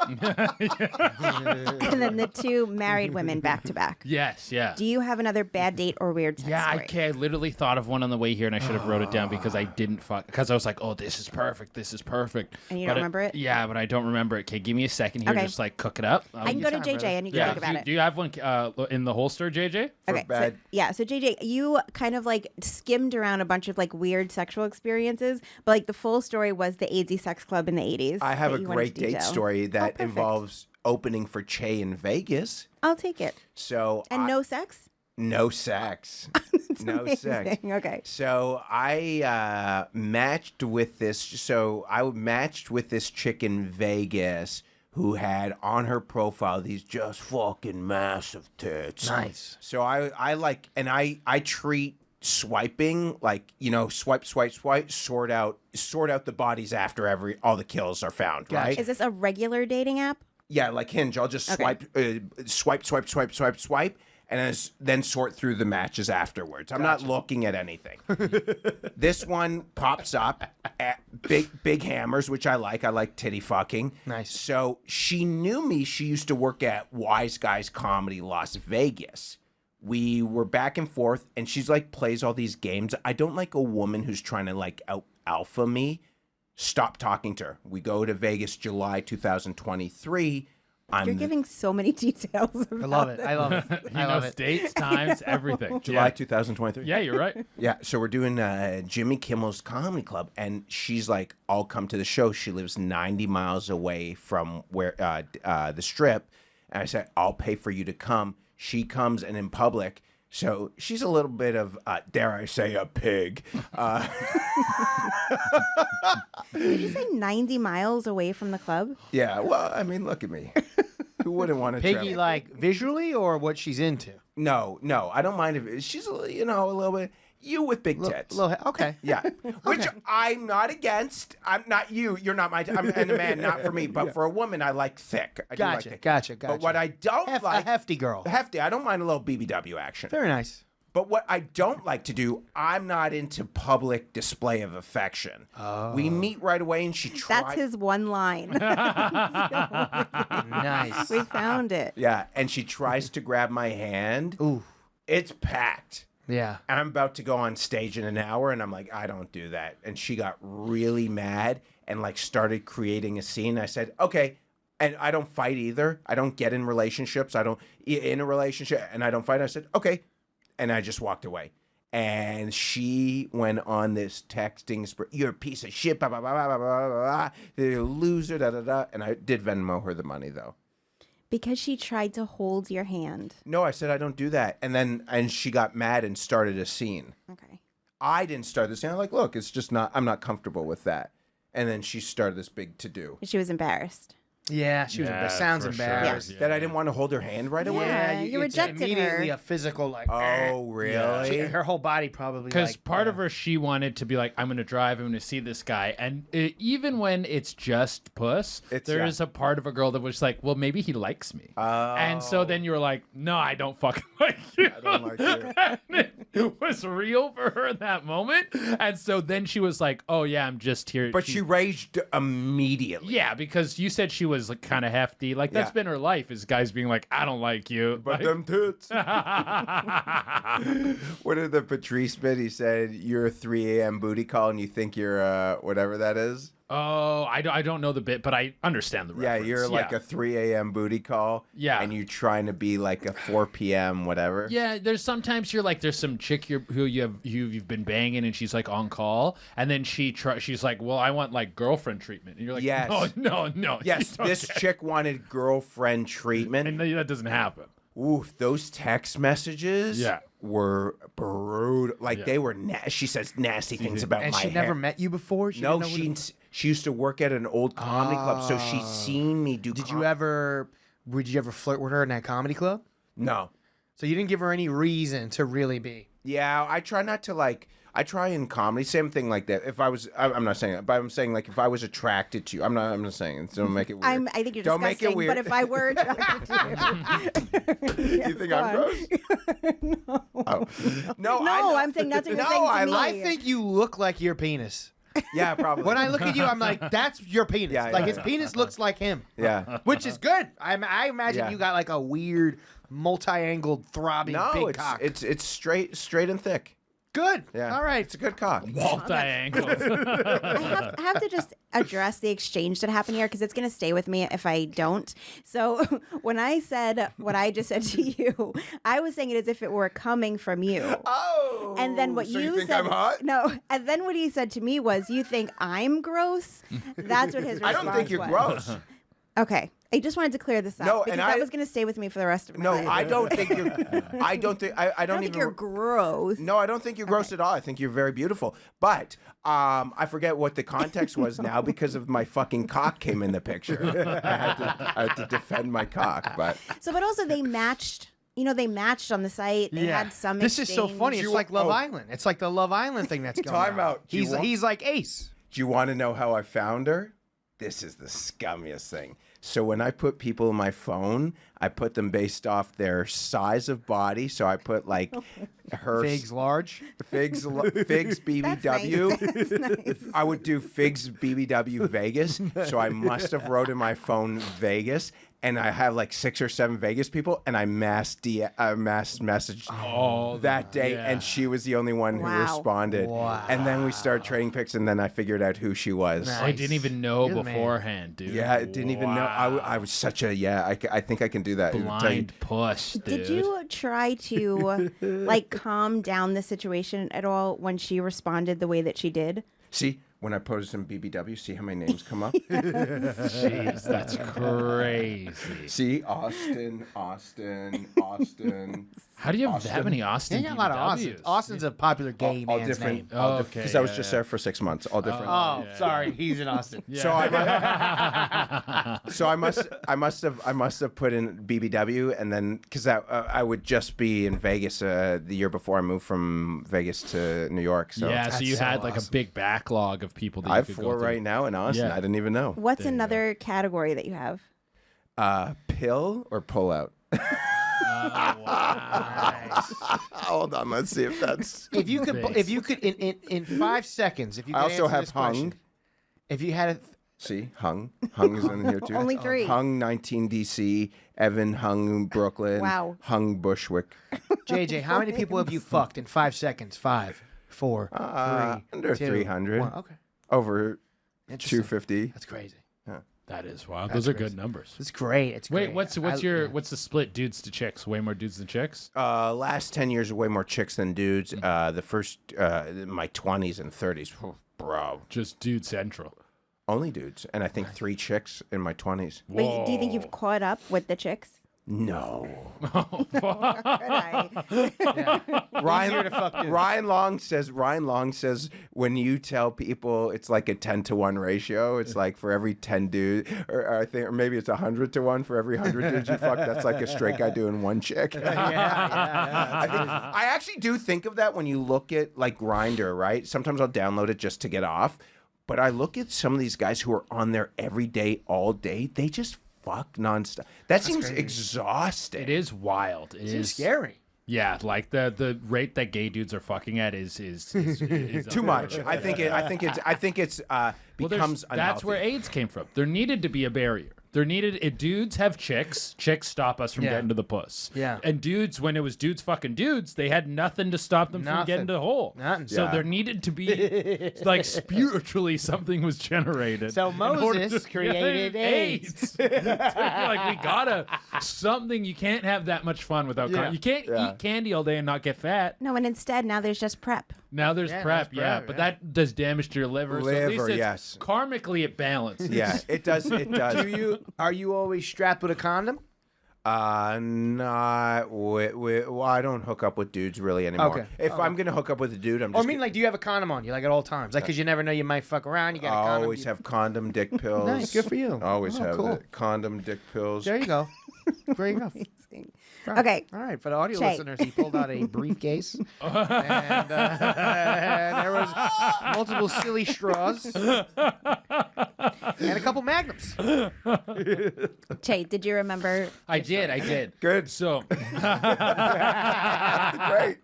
then the 2 married women back to back. Yes. Yeah. Do you have another bad date or weird sex Yeah, story? I literally thought of one on the way here, and I should have wrote it down because I didn't because I was like, "Oh, this is perfect. This is perfect." And you don't remember it? Yeah, but I don't remember it. Okay, give me a second here. Okay. Just like cook it up. I can go to JJ and you can Yeah. think about it. Do you have one in the holster, JJ? Okay, bad- so JJ, you kind of like skimmed around a bunch of like weird sexual experiences, but like the full story was the AIDSy sex club in the 80s. I have that a you wanted great to date detail. story that perfect. involves opening for Che in Vegas. I'll take it. So And no sex? no sex. That's No amazing. sex. Okay. So I matched with this. So I matched with this chick in Vegas who had on her profile these just fucking massive tits. Nice. So I like, and I treat swiping like, swipe, sort out the bodies after all the kills are found. Gotcha. Right? Is this a regular dating app? Yeah, like Hinge. I'll just Okay. swipe, and then sort through the matches afterwards. I'm not looking at anything. This one pops up at big hammers, which I like. I like titty fucking. Nice. So she knew me. She used to work at Wise Guys Comedy Las Vegas. We were back and forth, and she's like plays all these games. I don't like a woman who's trying to like out alpha me. Stop talking to her. We go to Vegas July 2023. You're giving so many details. I love it. I love it. He I love knows it. dates, times, everything. July 2023. Yeah, you're right. Yeah, so we're doing Jimmy Kimmel's Comedy Club, and she's like, I'll come to the show. She lives 90 miles away from where the Strip. And I said, I'll pay for you to come. She comes, and in public, so she's a little bit of, dare I say, a pig. Did you say 90 miles away from the club? Yeah, well, I mean, look at me. Who wouldn't want to Piggy, travel? like visually or what she's into? No, I don't mind if she's, a little bit, you with big tits. Okay. Yeah, which I'm not against. I'm not you. You're not my. I'm and a man, not for me. But for a woman, I like thick. I do like thick. Gotcha. But what I don't like, a hefty girl. hefty. I don't mind a little BBW action. Very nice. But what I don't like to do, I'm not into public display of affection. Oh. We meet right away, and she tries. That's his one line. Nice. We found it. Yeah, and she tries to grab my hand. Ooh. It's packed. Yeah. And I'm about to go on stage in an hour, and I'm like, I don't do that. And she got really mad and like started creating a scene. I said, okay. And I don't fight either. I don't get in relationships. I don't in a relationship, and I don't fight. I said, okay. And I just walked away. And she went on this texting spree. You're a piece of shit. Blah, blah, blah, blah, blah, blah, blah. You're a loser. Da, da, da. And I did Venmo her the money, though. Because she tried to hold your hand. No, I said, I don't do that. And she got mad and started a scene. Okay. I didn't start the scene. I'm like, look, it's just not, I'm not comfortable with that. And then she started this big to-do. She was embarrassed. Yeah, she was. Yeah, Sounds for sure. embarrassed. That I didn't want to hold her hand right away? Yeah, you it's rejected immediately her. a physical like. Oh, really? Her whole body probably. Because like, part of her, she wanted to be like, I'm going to drive, I'm going to see this guy. And even when it's just puss, there is a part of a girl that was like, well, maybe he likes me. And so then you were like, no, I don't fucking like you. I don't like you. And it was real for her in that moment. And so then she was like, oh, yeah, I'm just here. But she raged immediately. Yeah, because you said she was like, kind of hefty. Like, that's Yeah. been her life, is guys being like, I don't like you. But Like- them tits. What did the Patrice bit? He said, you're a 3 a.m. booty call and you think you're whatever that is. Oh, I don't know the bit, but I understand the Yeah, reference. you're like a 3 a.m. booty call. Yeah. And you're trying to be like a 4 p.m. whatever. Yeah, there's sometimes you're like, there's some chick who you've been banging, and she's like on call, and then she's like, well, I want like girlfriend treatment, and you're like, Yes. no. Yes, you don't this get- chick wanted girlfriend treatment. and that doesn't happen. Oof, those text messages Yeah. were brutal. Like Yeah. they were, she says nasty things about and my she hair. never met you before. She No, didn't know she used to work at an old comedy club, so she's seen me do. Did you ever flirt with her in that comedy club? No. So you didn't give her any reason to really be. Yeah, I try not to like. I try in comedy, same thing like that. If I was, I'm not saying that, but I'm saying like if I was attracted to you, I'm not saying it. So don't make it weird. I think you're Don't make it disgusting. weird. But if I were attracted to you, You think I'm gross? no. Oh. No, No, I'm saying that's what you're saying to me. I think you look like your penis. Yeah, probably. When I look at you, I'm like, that's your penis. Yeah, like yeah, his yeah. penis looks like him. Yeah. Which is good. I imagine Yeah. you got like a weird multi-angled throbbing No, big it's cock. it's straight and thick. Good. Yeah. All right. It's a good cock. Multi-angle. I have to just address the exchange that happened here because it's going to stay with me if I don't. So when I said what I just said to you, I was saying it as if it were coming from you. Oh. And then what so you think said, I'm hot? no. And then what he said to me was, "You think I'm gross?" That's what his I response don't think you're was. gross. Okay. I just wanted to clear this up No, because and that I- was going to stay with me for the rest of my No, life. I don't think you're. I don't think. I don't think even. you're gross. No, I don't think you're gross at all. I think you're very beautiful. But I forget what the context was now because of my fucking cock came in the picture. I had to defend my cock, but So, but also they matched. You know, they matched on the site. They had some. This is so exchange. funny. It's like Love Island. It's like the Love Island thing that's going on. Time out. Do you want- He's like Ace. do you want to know how I found her? This is the scummiest thing. So when I put people in my phone, I put them based off their size of body. So I put like her Figs large. Figs BBW. That's nice. I would do Figs BBW Vegas. So I must have wrote in my phone Vegas. And I have like 6 or 7 Vegas people, and I mass messaged that day, yeah. and she was the only one who Wow. responded. Wow. And then we started trading pics, and then I figured out who she was. Nice. I didn't even know You're the man. beforehand, dude. Yeah, I didn't even know. I was such a I think I can do that. It'll tell you- blind push, dude. Did you try to like calm down the situation at all when she responded the way that she did? See, when I posted some BBW, see how many names come up? Jeez, that's crazy. See, Austin. How do you have that Austin. many Austin They got a lot of Austins. BBWs? Austin's a popular gay all man's different. name. Oh, okay, Because I was yeah, just yeah. there for 6 months. All different. Oh, sorry. He's in Austin. So I must have put in BBW, and then because I would just be in Vegas the year before I moved from Vegas to New York. So yeah, so That's you so had like a awesome. big backlog of people that I you have could 4 go through. right now in Austin. Yeah. I didn't even know. What's There you go. another category that you have? Pill or pull out? Hold on, let's see if that's. If you could, in 5 seconds, if you could I also answer have this question, hung. if you had a, See, hung is in here too. Only 3. Hung 19 DC, Evan hung Brooklyn. Wow. Hung Bushwick. JJ, how many people have you fucked in 5 seconds? 5, 4, 3, Under 2, 300. 1. Okay, Over interesting. 250. That's crazy. That is wild. Those are good numbers. It's great. It's Wait, great. what's the split dudes to chicks? Way more dudes than chicks? Last 10 years, way more chicks than dudes. The first, my 20s and 30s, bro, Just dude central. only dudes. And I think 3 chicks in my 20s. But do you think you've caught up with the chicks? No. Could I? Ryan Long says when you tell people it's like a 10-to-1 ratio, it's like for every 10 dudes, or I think, or maybe it's 100-to-1 for every 100 dudes you fuck. That's like a straight guy doing 1 chick. I actually do think of that when you look at like Grindr, right? Sometimes I'll download it just to get off, but I look at some of these guys who are on there every day, all day. They just fuck nonstop. That seems exhausting. It is wild. It It's is scary. Yeah, like the rate that gay dudes are fucking at is Too much. I think it's Well, becomes unhealthy. that's where AIDS came from. There needed to be a barrier. There needed dudes have chicks. Chicks stop us from Yeah. getting to the puss. Yeah. And dudes, when it was dudes fucking dudes, they had nothing to stop them from Nothing. getting to the hole. Nothing. So Yeah. there needed to be like spiritually something was generated. So in order Moses to- created AIDS. To be like we gotta something. You can't have that much fun without. Yeah. You can't eat candy all day and not get fat. No, and instead now there's just prep. Now there's Yeah, prep, there's yeah, prep, but yeah. that does damage to your liver. So at least Liver, it's yes. karmically it balances. Yeah, it does. It does. Are you always strapped with a condom? Not well, I don't hook up with dudes really anymore. Okay. If I'm gonna hook up with a dude, I'm Or I just. mean, like, do you have a condom on you, like at all times? Like, because you never know, you might fuck around. You got a I condom. always have condom dick pills. Nice, good for you. Always Oh, have cool. it. Condom dick pills. There you go. There you go. Okay. All right, for the audio Shay. listeners, he pulled out a briefcase, and there was multiple silly straws and a couple magnums. Che, did you remember? I did. Good. So, Great.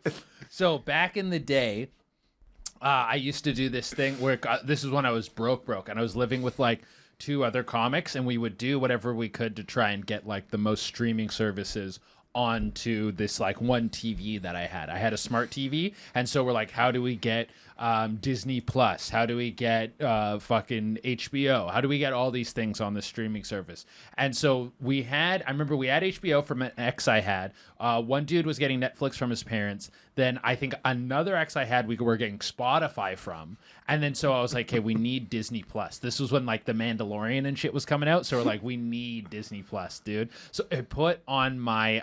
so back in the day, I used to do this thing where this is when I was broke, and I was living with like 2 other comics, and we would do whatever we could to try and get like the most streaming services onto this like one TV that I had. I had a smart TV, and so we're like, how do we get Disney Plus? How do we get fucking HBO? How do we get all these things on the streaming service? And so I remember we had HBO from an ex I had. One dude was getting Netflix from his parents. Then I think another ex I had, we were getting Spotify from. And then so I was like, hey, we need Disney Plus. This was when like The Mandalorian and shit was coming out. So we're like, we need Disney Plus, dude. So I put on my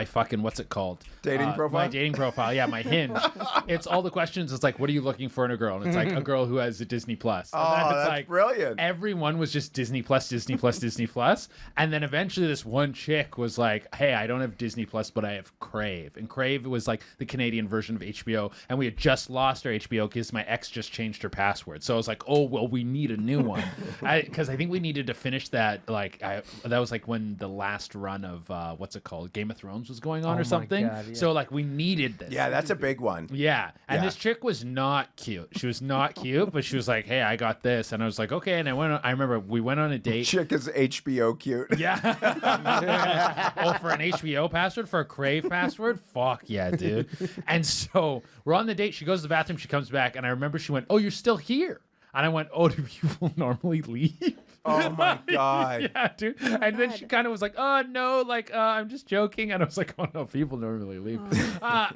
fucking, what's it called? Dating profile? My dating profile, yeah, my Hinge. It's all the questions. It's like, what are you looking for in a girl? And it's like a girl who has a Disney Plus. And then it's that's like, brilliant. Everyone was just Disney Plus, Disney Plus, Disney Plus. And then eventually this one chick was like, hey, I don't have Disney Plus, but I have Crave. And Crave was like the Canadian version of HBO. And we had just lost our HBO because my ex just changed her password. So I was like, oh, well, we need a new one. Because I think we needed to finish that. That was like when the last run of, what's it called? Game of Thrones was going on or something. God, yeah. So like we needed this. Yeah, that's a big one. Yeah. And Yeah. this chick was not cute. She was not cute, but she was like, hey, I got this. And I was like, okay. And I remember we went on a date. Chick is HBO cute. Yeah. Oh, for an HBO password, for a Crave password? Fuck yeah, dude. And so we're on the date. She goes to the bathroom. She comes back. And I remember she went, oh, you're still here. And I went, oh, do people normally leave? Oh my God. Yeah, dude. And then she kind of was like, oh, no, like, I'm just joking. And I was like, oh, no, people normally leave.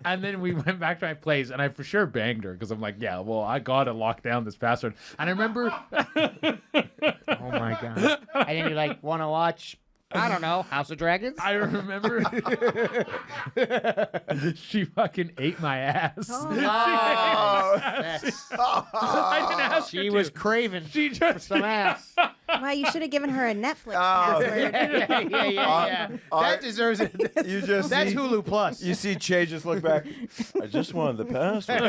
And then we went back to my place, and I for sure banged her because I'm like, yeah, well, I got to lock down this password. And I remember. Oh, my God. And then you like want to watch, I don't know, House of Dragons? I remember she fucking ate my ass. Oh. I didn't ask her She to. was craving She for just some ass. Wow, you should have given her a Netflix password. Yeah. That deserves it. You just That's see, Hulu Plus. You see Che just look back. I just wanted the password.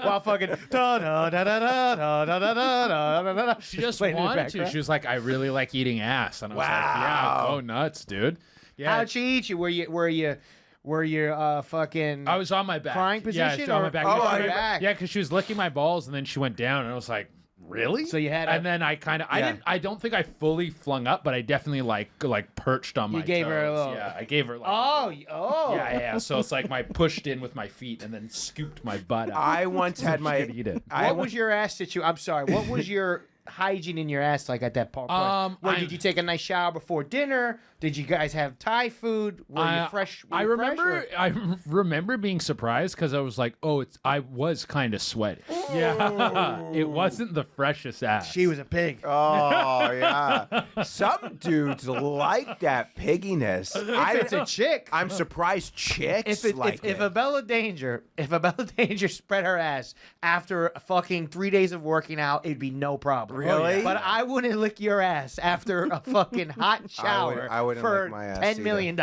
While fucking da da da da da da da da da da da. She just Playing in the wanted to. background. She was like, I really like eating ass. And I was like, yeah, go nuts, dude. Yeah. How'd she eat you? Were you fucking? I was on my back. Crying Yeah, position she was on or- my back. Oh, Yeah, on she- your back. Yeah, because she was licking my balls, and then she went down, and I was like, really? So you had and then I kind of, I don't think I fully flung up, but I definitely like perched on my gave her a toes. little- Yeah, I gave her like. Oh. Yeah. So it's like my pushed in with my feet and then scooped my butt out. I once had She my. could eat it. What was your ass situation? I'm sorry. What was your hygiene in your ass like at that park? Did you take a nice shower before dinner? Did you guys have Thai food? Were you fresh? I remember being surprised because I was like, I was kind of sweaty. Yeah, it wasn't the freshest ass. She was a pig. Oh yeah. Some dudes like that pigginess. It's a chick. I'm surprised chicks like it. If a Bella Danger spread her ass after fucking 3 days of working out, it'd be no problem. Really? But I wouldn't lick your ass after a fucking hot shower I wouldn't for lick my ass $10 million.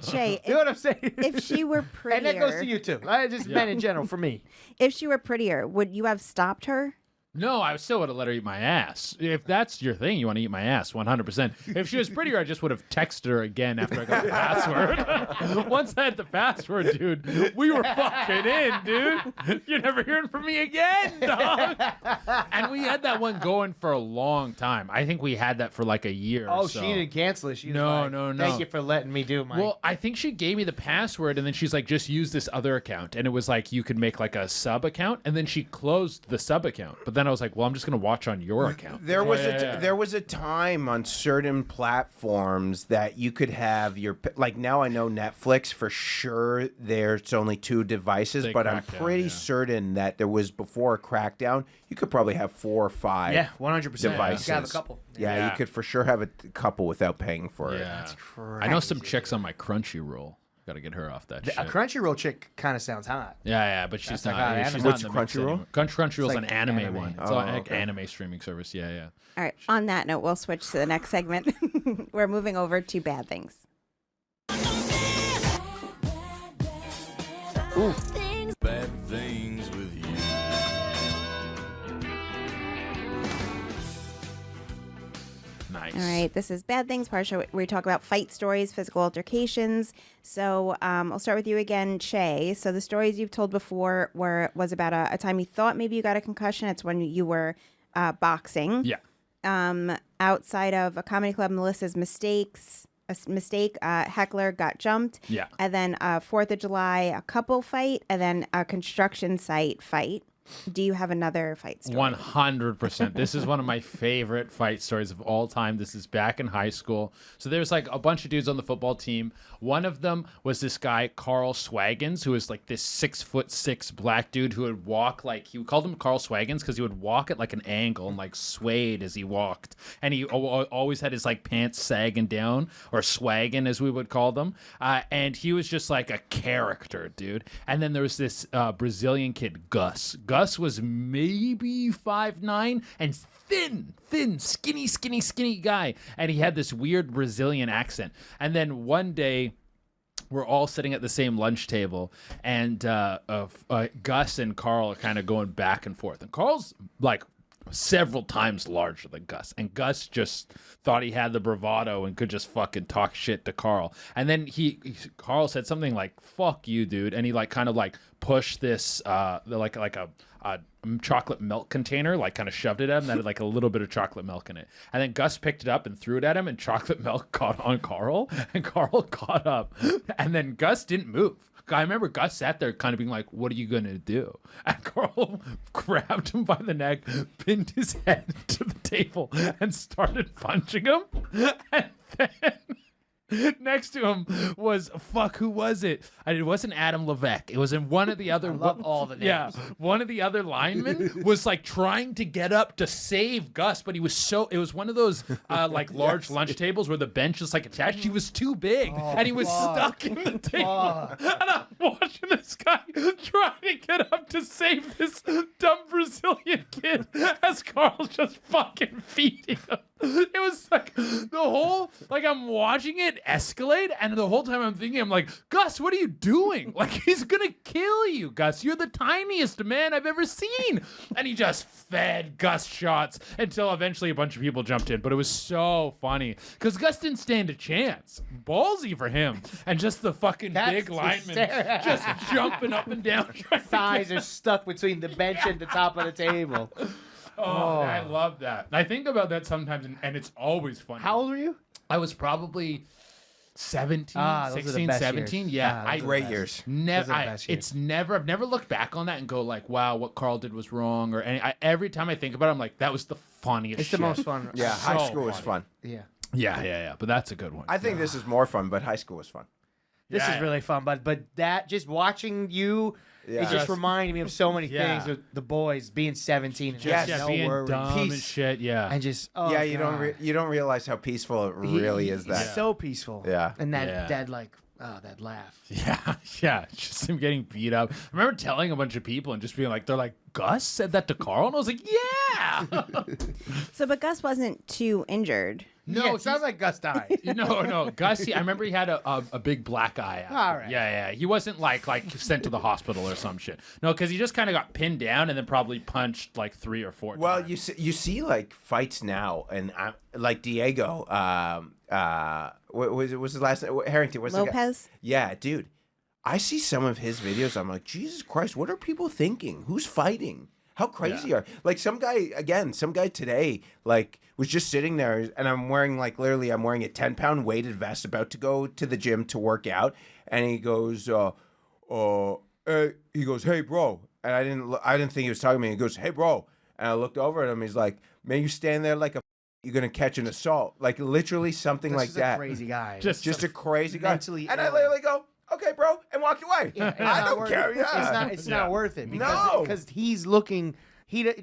Shay, You know what I'm saying? if she were prettier, And that goes to you too. I just meant in general for me. if she were prettier, would you have stopped her? No, I still would have let her eat my ass. If that's your thing, you want to eat my ass, 100%. If she was prettier, I just would have texted her again after I got the password. Once I had the password, dude, we were fucking in, dude. You're never hearing from me again, dog. And we had that one going for a long time. I think we had that for like a year or so. She didn't cancel it. She was No, like, no. Thank you for letting me do my. Well, I think she gave me the password, and then she's like, just use this other account. And it was like, you could make like a sub account, and then she closed the sub account. But then I was like, well, I'm just going to watch on your account. There was a time on certain platforms that you could have your, like, now I know Netflix for sure there's only 2 devices, but I'm pretty certain that there was before a crackdown, you could probably have 4 or 5 yeah, 100%. devices. You could have a couple. Yeah, you could for sure have a couple without paying for it. Yeah. I know some chicks on my Crunchyroll. Got to get her off that shit. A Crunchyroll chick kind of sounds hot. Yeah, but she's That's like not. an She's anime. not What's in the mix Crunchyroll? anymore. Crunchyroll's It's an like anime anime. one. It's Oh, like okay. anime streaming service. Yeah. All right. On that note, we'll switch to the next segment. We're moving over to bad things. Bad things with you. Nice. All right, this is Bad Things, part of the show where we talk about fight stories, physical altercations. So I'll start with you again, Che. So the stories you've told before was about a time you thought maybe you got a concussion. It's when you were boxing. Yeah. Outside of a comedy club, Melissa's mistakes. mistake. Heckler got jumped. Yeah. And then 4th of July, a couple fight, and then a construction site fight. Do you have another fight story? 100%. This is one of my favorite fight stories of all time. This is back in high school. So there's like a bunch of dudes on the football team. One of them was this guy, Carl Swaggins, who was like this 6'6" black dude who would walk like, he called him Carl Swaggins because he would walk at like an angle and like swayed as he walked. And he always had his like pants sagging down, or swagging as we would call them. And he was just like a character, dude. And then there was this Brazilian kid, Gus. Gus was maybe 5'9" and thin, skinny guy. And he had this weird Brazilian accent. And then one day, we're all sitting at the same lunch table, and Gus and Carl are kind of going back and forth. And Carl's like several times larger than Gus, and Gus just thought he had the bravado and could just fucking talk shit to Carl. And then Carl said something like "fuck you, dude," and he like kind of like pushed this like a chocolate milk container, like kind of shoved it at him that had like a little bit of chocolate milk in it. And then Gus picked it up and threw it at him, and chocolate milk caught on Carl, and Carl caught up. And then Gus didn't move. I remember Gus sat there kind of being like, what are you going to do? And Carl grabbed him by the neck, pinned his head to the table, and started punching him. And then next to him was, who was it? It wasn't Adam Levesque. It was in one of the other. I love all the names. Yeah, one of the other linemen was like trying to get up to save Gus, but he was it was one of those like large lunch tables where the bench is like attached. He was too big, and he was stuck in the table. And I'm watching this guy trying to get up to save this dumb Brazilian kid as Carl's just fucking feeding him. It was like the whole, like I'm watching it escalate, and the whole time I'm thinking, I'm like, Gus, what are you doing? Like, he's gonna kill you, Gus. You're the tiniest man I've ever seen. And he just fed Gus shots until eventually a bunch of people jumped in. But it was so funny because Gus didn't stand a chance. Ballsy for him. And just the fucking big lineman just jumping up and down. Thighs are stuck between the bench and the top of the table. Oh, I love that. I think about that sometimes, and it's always funny. How old were you? I was probably 17, those are the 16, best 17. years. Yeah. Great years. I've never looked back on that and go like, wow, what Carl did was wrong. Or every time I think about it, I'm like, that was the funniest It's shit. the most fun. Yeah, high So school was fun. Yeah. Yeah. But that's a good one. I think this is more fun, but high school was fun. This Yeah. is really fun, but that just watching you, Yeah. it just reminded me of so many Yeah. things with the boys being 17 and Yes. just no being worries. dumb and Peace. shit. Yeah. And just You don't realize how peaceful it really is. That so peaceful. Yeah. And that Yeah. that that laugh. Yeah, just him getting beat up. I remember telling a bunch of people and just being like, they're like, Gus said that to Carl? And I was like, yeah. So, but Gus wasn't too injured. No, it sounds like Gus died. No, Gus. I remember he had a big black eye. After. All right. Yeah. He wasn't like sent to the hospital or some shit. No, because he just kind of got pinned down and then probably punched like 3 or 4 Well, times. you see like fights now, and like Diego, what was his last name? Harrington. What's the guy? Lopez? Yeah, dude. I see some of his videos. I'm like, Jesus Christ, what are people thinking? Who's fighting? How crazy are like some guy today like was just sitting there, and I'm wearing like literally I'm wearing a 10-pound weighted vest, about to go to the gym to work out, and he goes, hey bro, and I didn't think he was talking to me. He goes, hey bro, and I looked over at him. He's like, man, you stand there like you're gonna catch an assault, like literally something This like is that. a crazy guy. Just a crazy guy. mentally And I ill. literally go, okay, bro, and walk away. It's I not don't worth care. it. Yeah. It's not worth it No. because he's looking.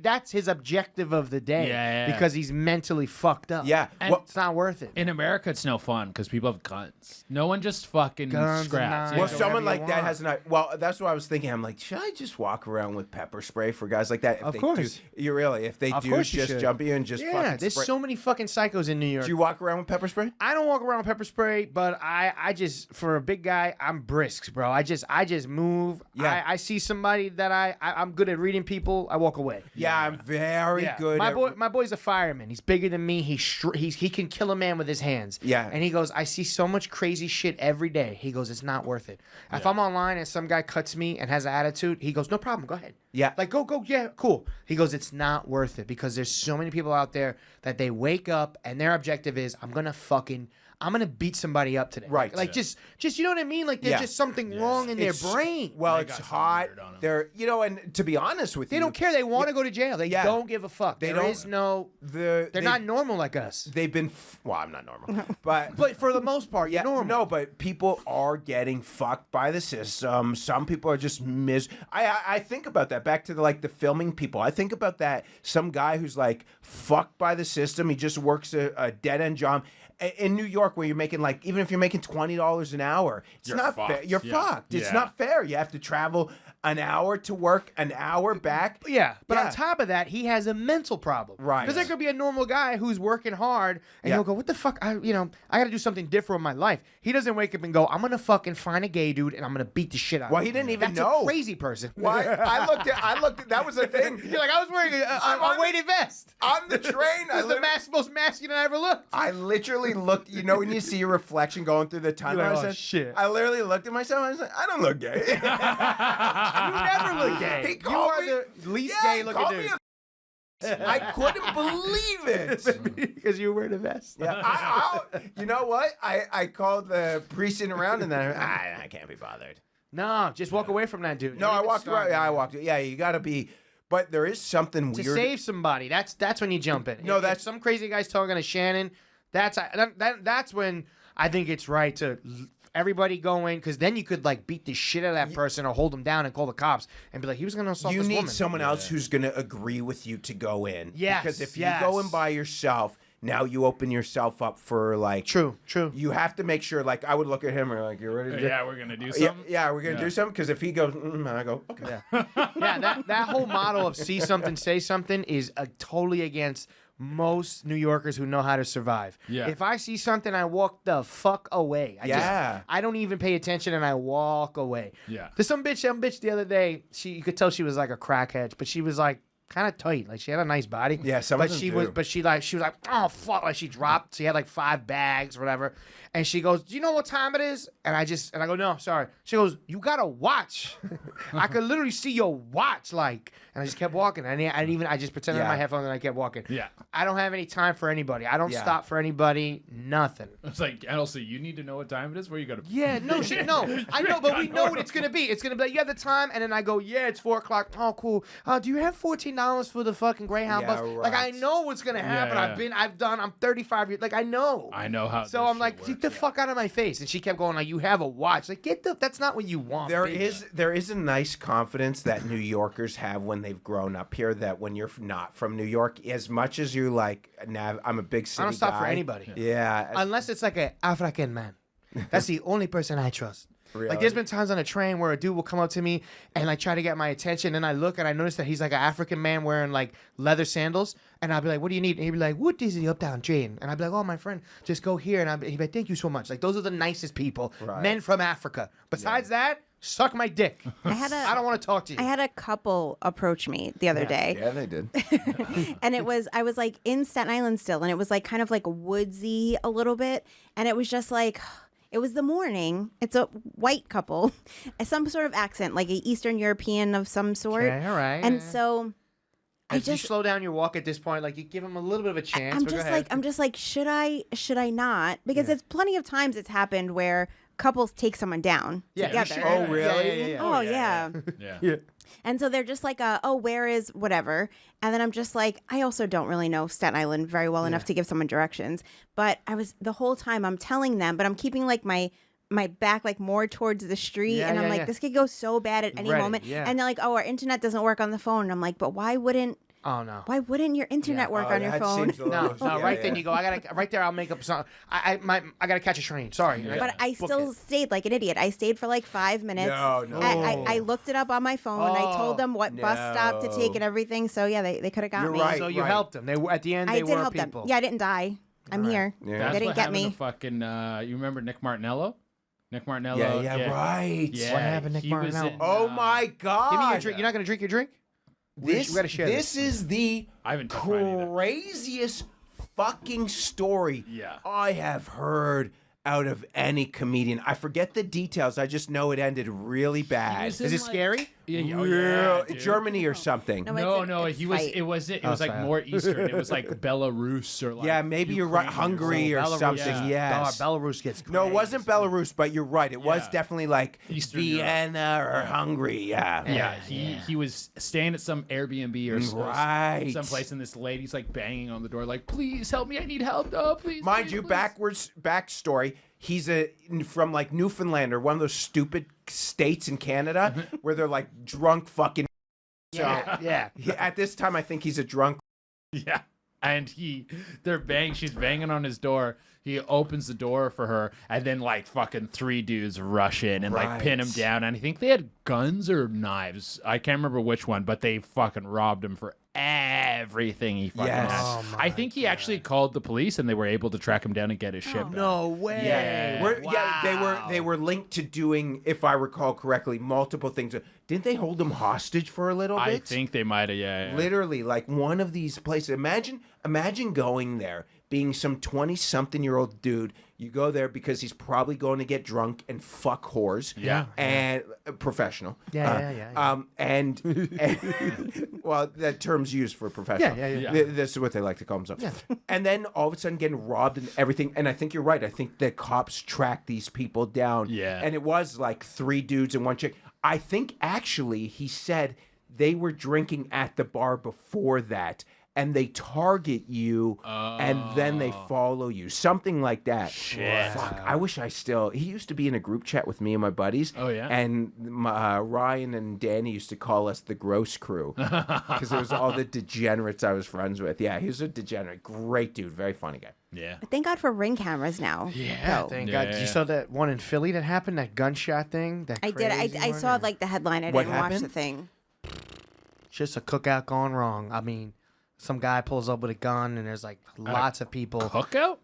That's his objective of the day. Yeah. Because he's mentally fucked up. Yeah. And- Well, It's not worth it. In America, it's no fun because people have guns. No one just fucking Guns and scraps. knives. well, do someone whatever like you that want. has an. Well, that's what I was thinking. I'm like, should I just walk around with pepper spray for guys like that? If Of they course. Do, you really? If they Of do course you just should. jump you and just Yeah, fucking there's spray. so many fucking psychos in New York. Do you walk around with pepper spray? I don't walk around with pepper spray, but I just, for a big guy, I'm brisk, bro. I just move. Yeah. I see somebody that I'm good at reading people. I walk away. Yeah, I'm very good. My boy's a fireman. He's bigger than me. He can kill a man with his hands. Yeah. And he goes, I see so much crazy shit every day. He goes, it's not worth it. If I'm online and some guy cuts me and has an attitude, he goes, no problem, go ahead. Yeah. Like go, yeah, cool. He goes, it's not worth it because there's so many people out there that they wake up and their objective is, I'm gonna I'm gonna beat somebody up today. Right. Like just you know what I mean? Like there's just something wrong in their brain. Well, They it's got something hot. weird on 'em. They're, and to be honest with They you, don't care. They want to go to jail. They Yeah. don't give a fuck. They There don't- is no. they're Not normal like us. They've been. Well, I'm not normal, but But for the most part, yeah, you're normal. no, but people are getting fucked by the system. Some people are just I think about that. Back to the filming people. I think about that. Some guy who's like fucked by the system. He just works a dead end job in New York, where you're making even if you're making $20 an hour, it's not fair. You're fucked. It's not fair. You have to travel an hour to work, an hour back. Yeah, but on top of that, he has a mental problem. Right. Because there could be a normal guy who's working hard, and he'll go, "What the fuck? I got to do something different in my life." He doesn't wake up and go, "I'm gonna fucking find a gay dude and I'm gonna beat the shit out of him." Well, he didn't even That's know. a crazy person. Why? I looked at. That was the thing. You're like, I was wearing a weighted vest. On the train, This is the most masculine I ever looked. I literally looked. When you see your reflection going through the tunnel, You're like, I "Oh, said, shit." I literally looked at myself. And I was like, I don't look gay. You never look gay. He You called are me- the least Yeah, gay he looking called dude. me I couldn't believe it. Because you were wearing a vest. Yeah, you know what? I called the priest in around, and then I can't be bothered. No, just walk away from that dude. No, Don't I even walked start, away. Yeah, I man. walked. Yeah, you got to be. But there is something To weird. save somebody. That's when you jump in. No, If that's- some crazy guy's talking to Shannon. That's when I think it's right to everybody go in, because then you could beat the shit out of that person or hold him down and call the cops and be like, he was gonna assault You this need woman. someone else who's going to agree with you to go in. Yes, Because if yes. you go in by yourself, now you open yourself up for True. You have to make sure. I would look at him and you're ready to do Yeah, we're gonna do Yeah, something. yeah, we're gonna do something. Because if he goes, I go, okay. Yeah, that whole model of see something, say something is totally against most New Yorkers who know how to survive. Yeah. If I see something, I walk the fuck away. I don't even pay attention and I walk away. Yeah. There's some bitch the other day, you could tell she was like a crackhead, but she was kind of tight. She had a nice body. Yeah, some of them do. She was like, oh fuck, she dropped. She had 5 bags or whatever. And she goes, "Do you know what time it is?" And I go, "No, sorry." She goes, "You got a watch." I could literally see your watch, and I just kept walking. I just pretended on my headphones and I kept walking. Yeah. I don't have any time for anybody. I don't Yeah. stop for anybody. Nothing. It's like, Elsie, you need to know what time it is. Where you gotta? Yeah, no shit, no. I know, but we know what it's gonna be. It's gonna be like, you have the time, and then I go, yeah, it's 4:00. Oh, cool. Do you have $14 for the fucking Greyhound Yeah, bus? right. I know what's gonna happen. Yeah. I'm 35 years. I know. I know how. So this I'm like, shit get works, the yeah. fuck out of my face. And she kept going, you have a watch. That's not what you want. There bitch. is a nice confidence that New Yorkers have when they've grown up here, that when you're not from New York, as much as you I'm a big city I don't stop for guy. anybody. Yeah. Unless it's an African man. That's the only person I trust. Really? There's been times on a train where a dude will come up to me and try to get my attention, and I look and I notice that he's an African man wearing leather sandals, and I'll be like, "What do you need?" And he'll be like, "What is the uptown train?" And I'll be like, "Oh, my friend, just go here." And he'll be like, "Thank you so much." Those are the nicest people, Right. men from Africa. Besides that, suck my dick. I don't want to talk to you. I had a couple approach me the other day. Yeah, they did. And I was in Staten Island still, and it was kind of woodsy a little bit, and it was just it was the morning. It's a white couple, some sort of accent, like an Eastern European of some sort. Okay, all right. And so As you slow down your walk at this point, you give him a little bit of a chance. I'm but go just ahead. I'm just should I not? Because it's plenty of times it's happened where couples take someone down together. Oh, really? Yeah. Oh, yeah. Yeah. And so they're just oh, where is whatever? And then I'm just I also don't really know Staten Island very well enough to give someone directions. But the whole time I'm telling them, but I'm keeping my back more towards the street. Yeah, and I'm yeah. this could go so bad at any Ready, moment. yeah. And they're oh, our internet doesn't work on the phone. And I'm but why wouldn't Oh no. Why wouldn't your internet work on your that phone? seems a No, little- no, yeah, right yeah. then you go. Right there. I'll make up something. I gotta catch a train. Sorry. Yeah. But I Book still it. stayed like an idiot. I stayed for 5 minutes. No. I looked it up on my phone. I told them what bus stop to take No. and everything. So yeah, they could have got You're me. right. So you helped them. They were at the end. I They did were help people. them. Yeah, I didn't die. I'm here. Yeah. That's They didn't what get happened me. to fucking. You remember Nick Martinello? Nick Martinello. Yeah, right. Yeah, What happened to Nick he was Martinello? in, Oh my God. Give me your drink. You're not gonna drink your drink. This, we gotta share this is the I haven't touched mine either. craziest fucking story Yeah. I have heard out of any comedian. I forget the details. I just know it ended really bad. was Is in, it scary? real dude. Germany or something. No, He was. fight. It was like more Eastern. It was like Belarus or like. Yeah, maybe you're right. Ukraine Hungary or Belarus, something. Yes. Belarus gets No, it wasn't Belarus, but you're right. It was Yeah. definitely like Eastern Vienna or Hungary. Yeah. Yeah, he was staying at some Airbnb or Right. someplace, and this lady's like banging on the door, like, "Please help me! I need help! No, please." Mind please, you, please." backstory. He's from like Newfoundland or one of those stupid states in Canada where they're like drunk fucking. So Yeah. at this time, I think he's a drunk. Yeah, and she's banging on his door. He opens the door for her, and then like fucking 3 dudes rush in and like pin him Right. down. And I think they had guns or knives. I can't remember which one, but they fucking robbed him for everything he fucking Yes. had. Oh I think he actually called the police, and they were able to track him down and get his shit back. No way. Yeah, they were linked to doing, if I recall correctly, multiple things. Didn't they hold him hostage for a little bit? I think they might have. Yeah. Literally, like one of these places. Imagine going there, being some 20-something-year-old dude. You go there because he's probably going to get drunk and fuck whores. Yeah. And professional. Yeah. And well, that term's used for professional. Yeah. This is what they like to call themselves. And then all of a sudden getting robbed and everything. And I think you're right. I think the cops tracked these people down. Yeah. And it was like 3 dudes and 1 chick. I think actually he said they were drinking at the bar before that. And they target you, and then they follow you. Something like that. Shit. Fuck, I wish he used to be in a group chat with me and my buddies. Oh, yeah? And Ryan and Danny used to call us the gross crew. Because it was all the degenerates I was friends with. Yeah, he was a degenerate. Great dude. Very funny guy. Yeah. But thank God for Ring cameras now. Yeah, though. thank God. Yeah. You saw that one in Philly that happened, that gunshot thing? I did. I saw like the headline. I What didn't watch the happened? thing. Just a cookout gone wrong. I mean, some guy pulls up with a gun, and there's like lots of people. Cookout?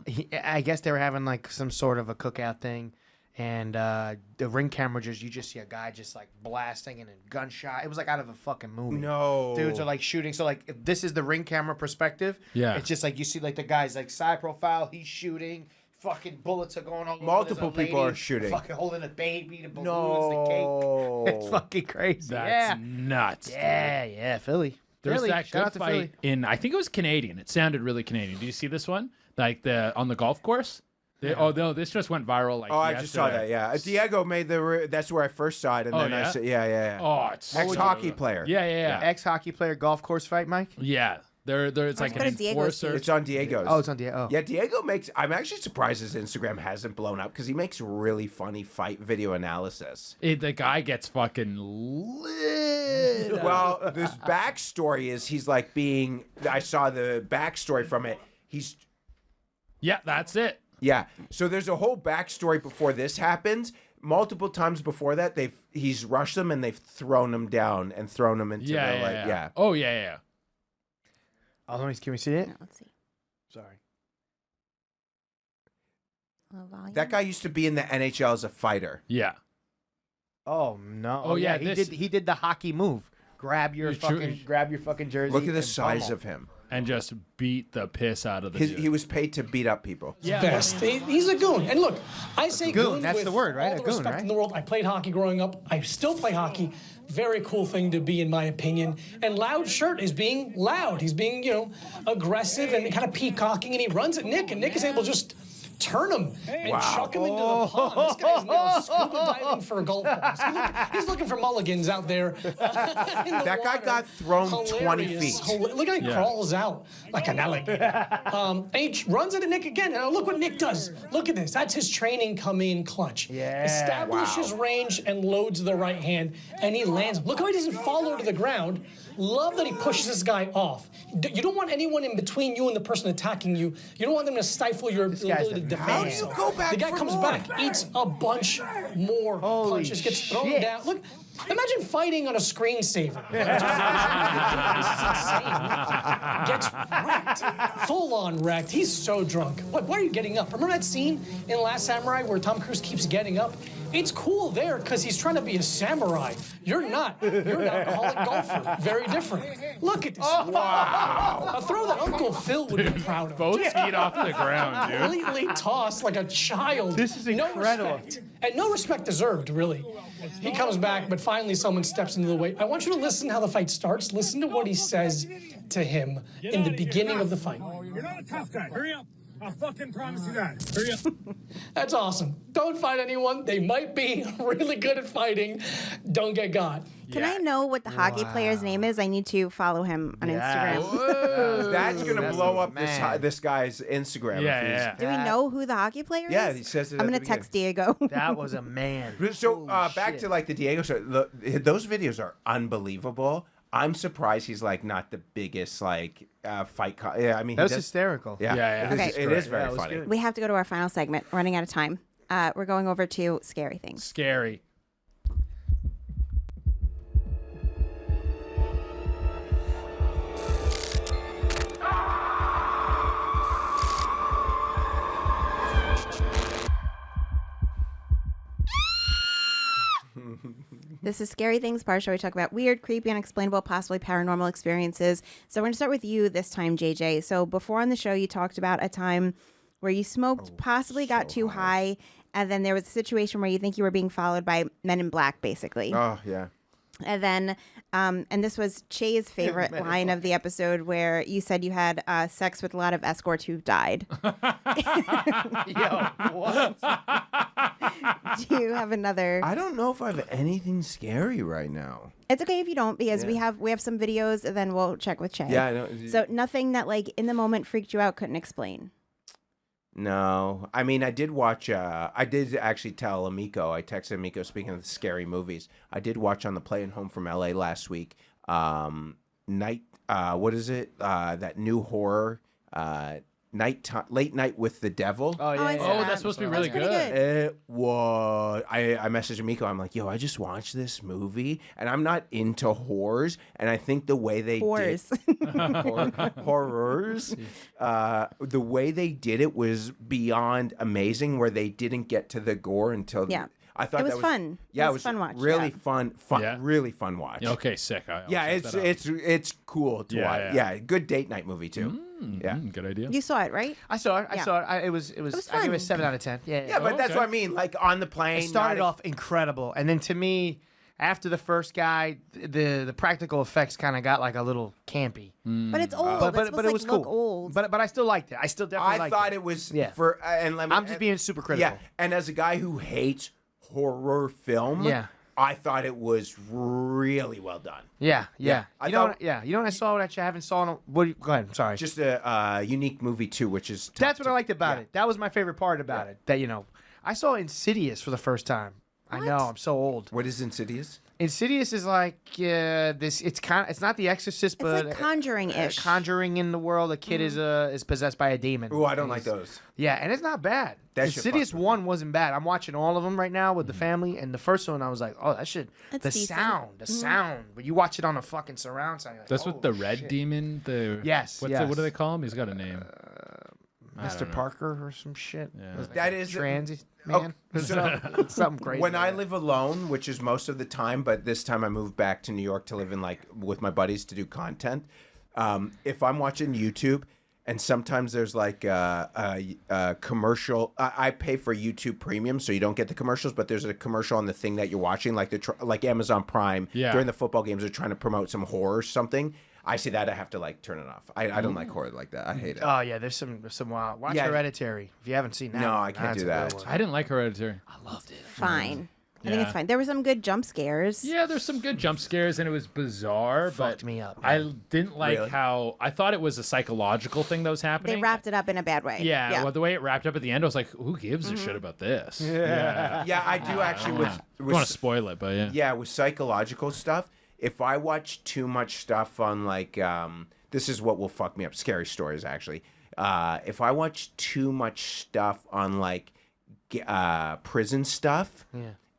I guess they were having like some sort of a cookout thing, and the Ring camera you just see a guy just like blasting and a gunshot. It was like out of a fucking movie. No. Dudes are like shooting. So like if this is the Ring camera perspective. Yeah. It's just like you see like the guy's like side profile. He's shooting. Fucking bullets are going all over. Multiple There's a people lady are shooting. Fucking holding a baby, the balloons, No. the cake. It's fucking crazy. That's nuts. Yeah, Philly. There's Philly. that Shout good out to fight Philly. in, I think it was Canadian. It sounded really Canadian. Do you see this one? Like on the golf course? Oh no, this just went viral. Like Oh, I just saw yesterday. that. Yeah, Diego made that's where I first saw it, and Oh, then I yeah? said, yeah. Oh, it's Ex-hockey player. Yeah. Ex-hockey player golf course fight, Mike? Yeah. There it's like go an to Diego's enforcer. It's on Diego's. Oh, it's on the... Oh. Yeah, Diego makes. I'm actually surprised his Instagram hasn't blown up because he makes really funny fight video analysis. The guy gets fucking lit. Well, this backstory is he's like being. I saw the backstory from it. Yeah, that's it. Yeah. So there's a whole backstory before this happens. Multiple times before that, he's rushed them and they've thrown him down and thrown him into Yeah. Oh yeah. Oh, can we see it? No, let's see. Sorry. Volume. That guy used to be in the NHL as a fighter. Yeah. Oh no. Oh, yeah, He did the hockey move. Grab your He's true. fucking jersey. Look at the and size pummel. of him. And just beat the piss out of the dude. He was paid to beat up people. Yeah. Best. He's a goon. And look, I say Goon, that's with the word, right? all A the goon, respect right? in the world. I played hockey growing up. I still play hockey. Very cool thing to be, in my opinion. And Loud Shirt is being loud. He's being, aggressive and kind of peacocking. And he runs at Nick, and Nick is able to just turn him and chuck him into the pond. This guy's now scuba diving for golf balls. He's looking for mulligans out there. That guy got thrown 20 feet. Look how he crawls out like an alligator. And he runs into Nick again. And look what Nick does. Look at this. That's his training coming in clutch. Yeah. Establishes range and loads the right hand, and he lands. Look how he doesn't fall to the ground. Love that he pushes this guy off. You don't want anyone in between you and the person attacking you. You don't want them to stifle your ability to defend How do you yourself. go back The guy for comes more? back, eats a bunch more punches, gets thrown shit. down. Look, imagine fighting on a screensaver. Gets wrecked. Full on wrecked. He's so drunk. Why are you getting up? Remember that scene in Last Samurai where Tom Cruise keeps getting up? It's cool there because he's trying to be a samurai. You're not. You're an alcoholic golfer. Very different. Look at this. Oh, wow. A throw that Uncle Phil would be proud of. Both feet off the ground, dude. Completely tossed like a child. This is incredible. No respect. And no respect deserved, really. He comes back, but finally someone steps into the way. I want you to listen how the fight starts. Listen to what he says to him in the beginning of the fight. You're not a tough guy. Hurry up. I'll fucking promise you that. Hurry up. That's awesome. Don't fight anyone. They might be really good at fighting. Don't get got. Can I know what the hockey player's name is? I need to follow him on Instagram. That's going to blow up man. this guy's Instagram. Yeah, if Do we know who the hockey player is? Yeah, he says it I'm at gonna the text Diego. That was a man. So Holy back shit. to like the Diego show. Those videos are unbelievable. I'm surprised he's like not the biggest like fight. Yeah, I mean That was he does, hysterical. yeah, Yeah, It is, Okay. it is Yeah, very it was funny. good. We have to go to our final segment. Running out of time. We're going over to scary things. Scary. This is Scary Things, part of the show we talk about weird, creepy, unexplainable, possibly paranormal experiences. So we're going to start with you this time, JJ. So before on the show, you talked about a time where you smoked, possibly got too high, and then there was a situation where you think you were being followed by Men in Black, basically. Oh yeah. And then, and this was Che's favorite line of the episode where you said you had sex with a lot of escorts who died. Yo, what? Do you have another? I don't know if I have anything scary right now. It's okay if you don't, because we have some videos, and then we'll check with Che. Yeah, I know. So nothing that like in the moment freaked you out, couldn't explain. No, I mean I did watch. I did actually tell Amico. I texted Amico. Speaking of scary movies, I did watch on the plane home from LA last week. Night. What is it? That new horror. Late Night with the Devil. Oh yeah. I yeah, saw Oh, that. that's supposed to be really That's pretty good. good. It was. I messaged Amico. I'm like, yo, I just watched this movie, and I'm not into horrors. And I think the way they Whores. did horrors, the way they did it was beyond amazing. Where they didn't get to the gore until Yeah. I thought It was that fun. Yeah, It was a fun watch, Really yeah. fun, Yeah. really fun watch. Okay, sick. I'll Yeah, check that out. it's cool to Yeah, watch. yeah. Yeah, good date night movie too. Yeah. Good idea. You saw it, right? I saw it. I Yeah. saw it. It was. was I give it a fun. 7 out of 10. Yeah. Yeah, but that's okay. what I mean. Like on the plane, It started not- off incredible, and then to me, after the first guy, the practical effects kind of got like a little campy. But it's old. But it's it supposed was to cool. look old. But I still liked it. I still definitely I liked thought it. it was Yeah. for and let me. I'm just being super critical. Yeah, and as a guy who hates horror film, Yeah. I thought it was really well done. Yeah. I You know. thought- What, yeah. You know what I saw that you haven't saw? Go ahead. I'm sorry. Just a unique movie too, which is tough That's what to- I liked about yeah. it. That was my favorite part about it. That I saw Insidious for the first time. I know. I'm so old. What is Insidious? Insidious is like this. It's not The Exorcist, it's but like Conjuring-ish. Conjuring in the world. A kid is possessed by a demon. Oh, I don't And like he's- those. Yeah, and it's not bad. That shit Insidious fucked with 1 wasn't bad. I'm watching all of them right now with the family, and the first one I was like, oh, that shit. That's the decent. sound. But you watch it on a fucking surround sound. You're like, That's oh, what the red shit. demon. The Yes, What yes. do they call him? He's got a name. Mr. Parker or some shit. Yeah. Was like That a is- trans Oh, man. so- Something crazy. When I like live alone, which is most of the time, but this time I moved back to New York to live in like with my buddies to do content. If I'm watching YouTube and sometimes there's like a commercial, I pay for YouTube Premium, so you don't get the commercials, but there's a commercial on the thing that you're watching, like like Amazon Prime. Yeah. During the football games, they're trying to promote some horror or something. I see that, I have to like turn it off. I don't like horror like that. I hate it. Oh yeah, there's some wild. Watch Yeah. Hereditary if you haven't seen that. No, one. I can't That's do a that. good one. I didn't like Hereditary. Fine. I think Yeah. it's fine. There were some good jump scares. Yeah, there's some good jump scares, and it was bizarre, Fucked but me up, I man. didn't like Really? how I thought it was a psychological thing that was happening. They wrapped it up in a bad way. Yeah, well, the way it wrapped up at the end, I was like, "Who gives a shit about this?" Yeah, Yeah, I do actually I don't want to spoil it, but yeah. Yeah, with psychological stuff, if I watch too much stuff on like this is what will fuck me up, scary stories actually. If I watch too much stuff on like prison stuff,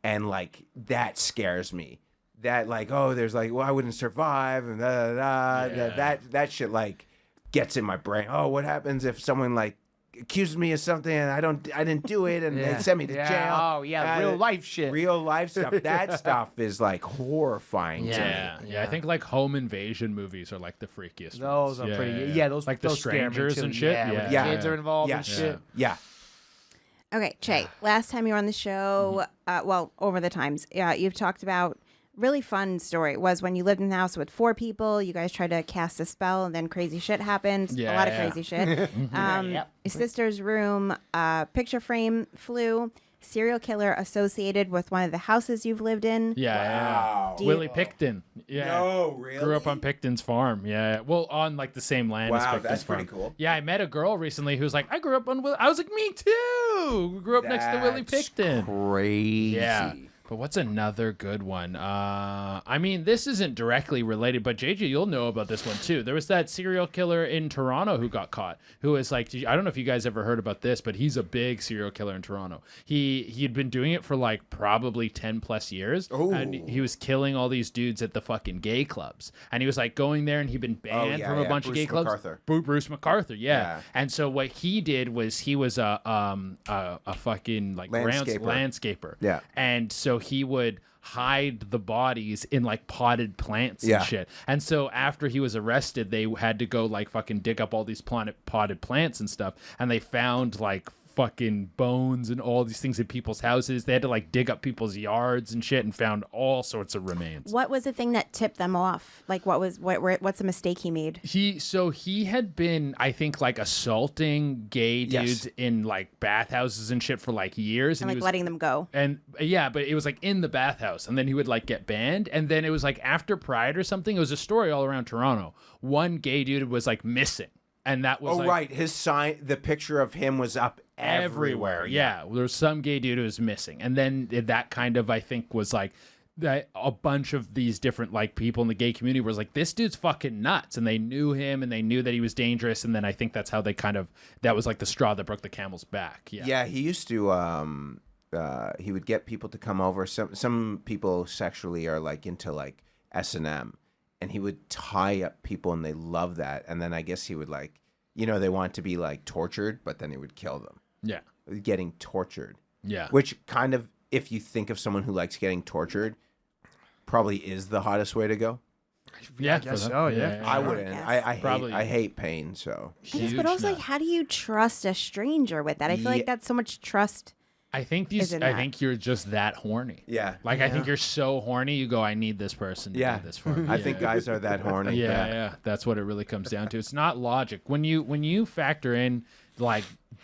and like that scares me. That like, oh, there's like, well, I wouldn't survive, and Yeah. that shit like gets in my brain. Oh, what happens if someone like accused me of something and I didn't do it, and they sent me to jail. Oh yeah, real life shit. Real life stuff. That stuff is like horrifying to me. Yeah. I think like home invasion movies are like the freakiest. Those ones. are pretty. Yeah, those like the those scare me strangers too. and shit. Yeah, Yeah, when kids are involved and Yes. shit. Yeah. Okay, Che, last time you were on the show, well, over the times, you've talked about really fun story was when you lived in the house with 4 people. You guys tried to cast a spell, and then crazy shit happened. A lot of crazy shit. Your sister's room, picture frame flew. Serial killer associated with one of the houses you've lived in. Yeah. Do you- Willie Picton. Yeah. No, really? Grew up on Picton's farm. Yeah. Well, on like the same land as Wow, Picton's that's farm. pretty cool. Yeah, I met a girl recently who's like, I grew up on Willie. I was like, me too. Grew up next to Willie That's Picton. Crazy. Yeah. But what's another good one? I mean, this isn't directly related, but JJ, you'll know about this one too. There was that serial killer in Toronto who got caught, who was like, I don't know if you guys ever heard about this, but he's a big serial killer in Toronto. He'd been doing it for like probably 10 plus years. Ooh. And he was killing all these dudes at the fucking gay clubs. And he was like going there, and he'd been banned from a bunch of Bruce gay clubs. McArthur. Bruce McArthur, yeah. Yeah. And so what he did was he was a fucking like landscaper. Yeah. And so he would hide the bodies in like potted plants and shit. And so after he was arrested, they had to go like fucking dig up all these potted plants and stuff. And they found like fucking bones and all these things in people's houses. They had to like dig up people's yards and shit and found all sorts of remains. What was the thing that tipped them off? Like, what's the mistake he made? He had been, I think, like assaulting gay dudes in like bathhouses and shit for like years, And he like was letting them go. And yeah, but it was like in the bathhouse, and then he would like get banned, and then it was like after Pride or something. It was a story all around Toronto. One gay dude was like missing, and that was right. His sign, the picture of him was up everywhere. Yeah, there was some gay dude who was missing, and then that kind of, I think, was like that a bunch of these different like people in the gay community was like, this dude's fucking nuts, and they knew him and they knew that he was dangerous, and then I think that's how they that was like the straw that broke the camel's back. Yeah, he used to he would get people to come over. Some people sexually are like into like S&M, and he would tie up people, and they love that. And then I guess he would like, they want to be like tortured, but then he would kill them. Yeah. Getting tortured. Yeah. Which kind of, if you think of someone who likes getting tortured, probably is the hottest way to go. Yeah, I guess so. Yeah. I wouldn't. guess. I hate pain, so. I guess, but also, like, how do you trust a stranger with that? I feel like that's so much trust. I think Isn't that- think you're just that horny. Yeah. Like, I think you're so horny, you go, I need this person to do this for me. I think guys are that horny. Yeah. That's what it really comes down to. It's not logic. When you factor in like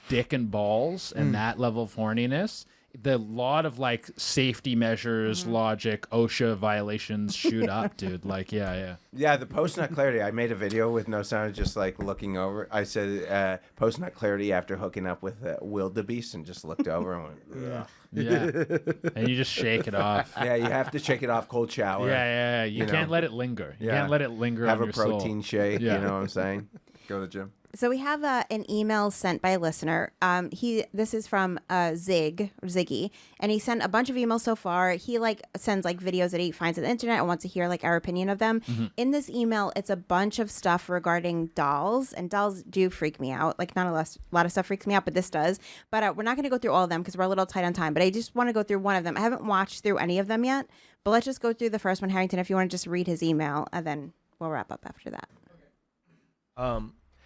dick and balls and that level of horniness, the lot of like safety measures, logic, OSHA violations shoot up, dude. Like, yeah. Yeah, the post-nut clarity. I made a video with no sound, just like looking over. I said post-nut clarity after hooking up with wildebeest, and just looked over and went, ugh. Yeah. And you just shake it off. Yeah, you have to shake it off, cold shower. Yeah. You can't let it linger. You can't let it linger Have on a your soul. protein shake, Yeah. you know what I'm saying? Go to the gym. So we have an email sent by a listener. This is from Ziggy, and he sent a bunch of emails so far. He like sends like videos that he finds on the internet and wants to hear like our opinion of them. In this email, it's a bunch of stuff regarding dolls, and dolls do freak me out. Like not a lot of stuff freaks me out, but this does. But we're not going to go through all of them because we're a little tight on time. But I just want to go through one of them. I haven't watched through any of them yet, but let's just go through the first one, Harrington. If you want to just read his email, and then we'll wrap up after that.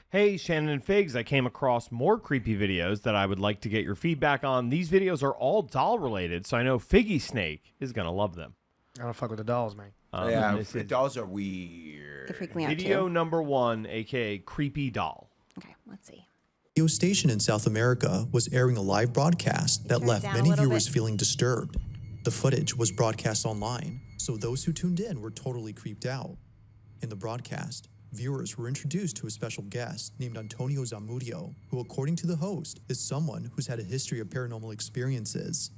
Hey, Shannon Figs, I came across more creepy videos that I would like to get your feedback on. These videos are all doll related, so I know Figgy Snake is going to love them. I don't fuck with the dolls, man. The dolls are weird. They freak me out Video too. number 1, a.k.a. Creepy Doll. Okay, let's see. radio station in South America was airing a live broadcast that Turn it left down a many little viewers bit. feeling disturbed. The footage was broadcast online, so those who tuned in were totally creeped out. In the broadcast, viewers were introduced to a special guest named Antonio Zamudio, who, according to the host, is someone who's had a history of paranormal experiences.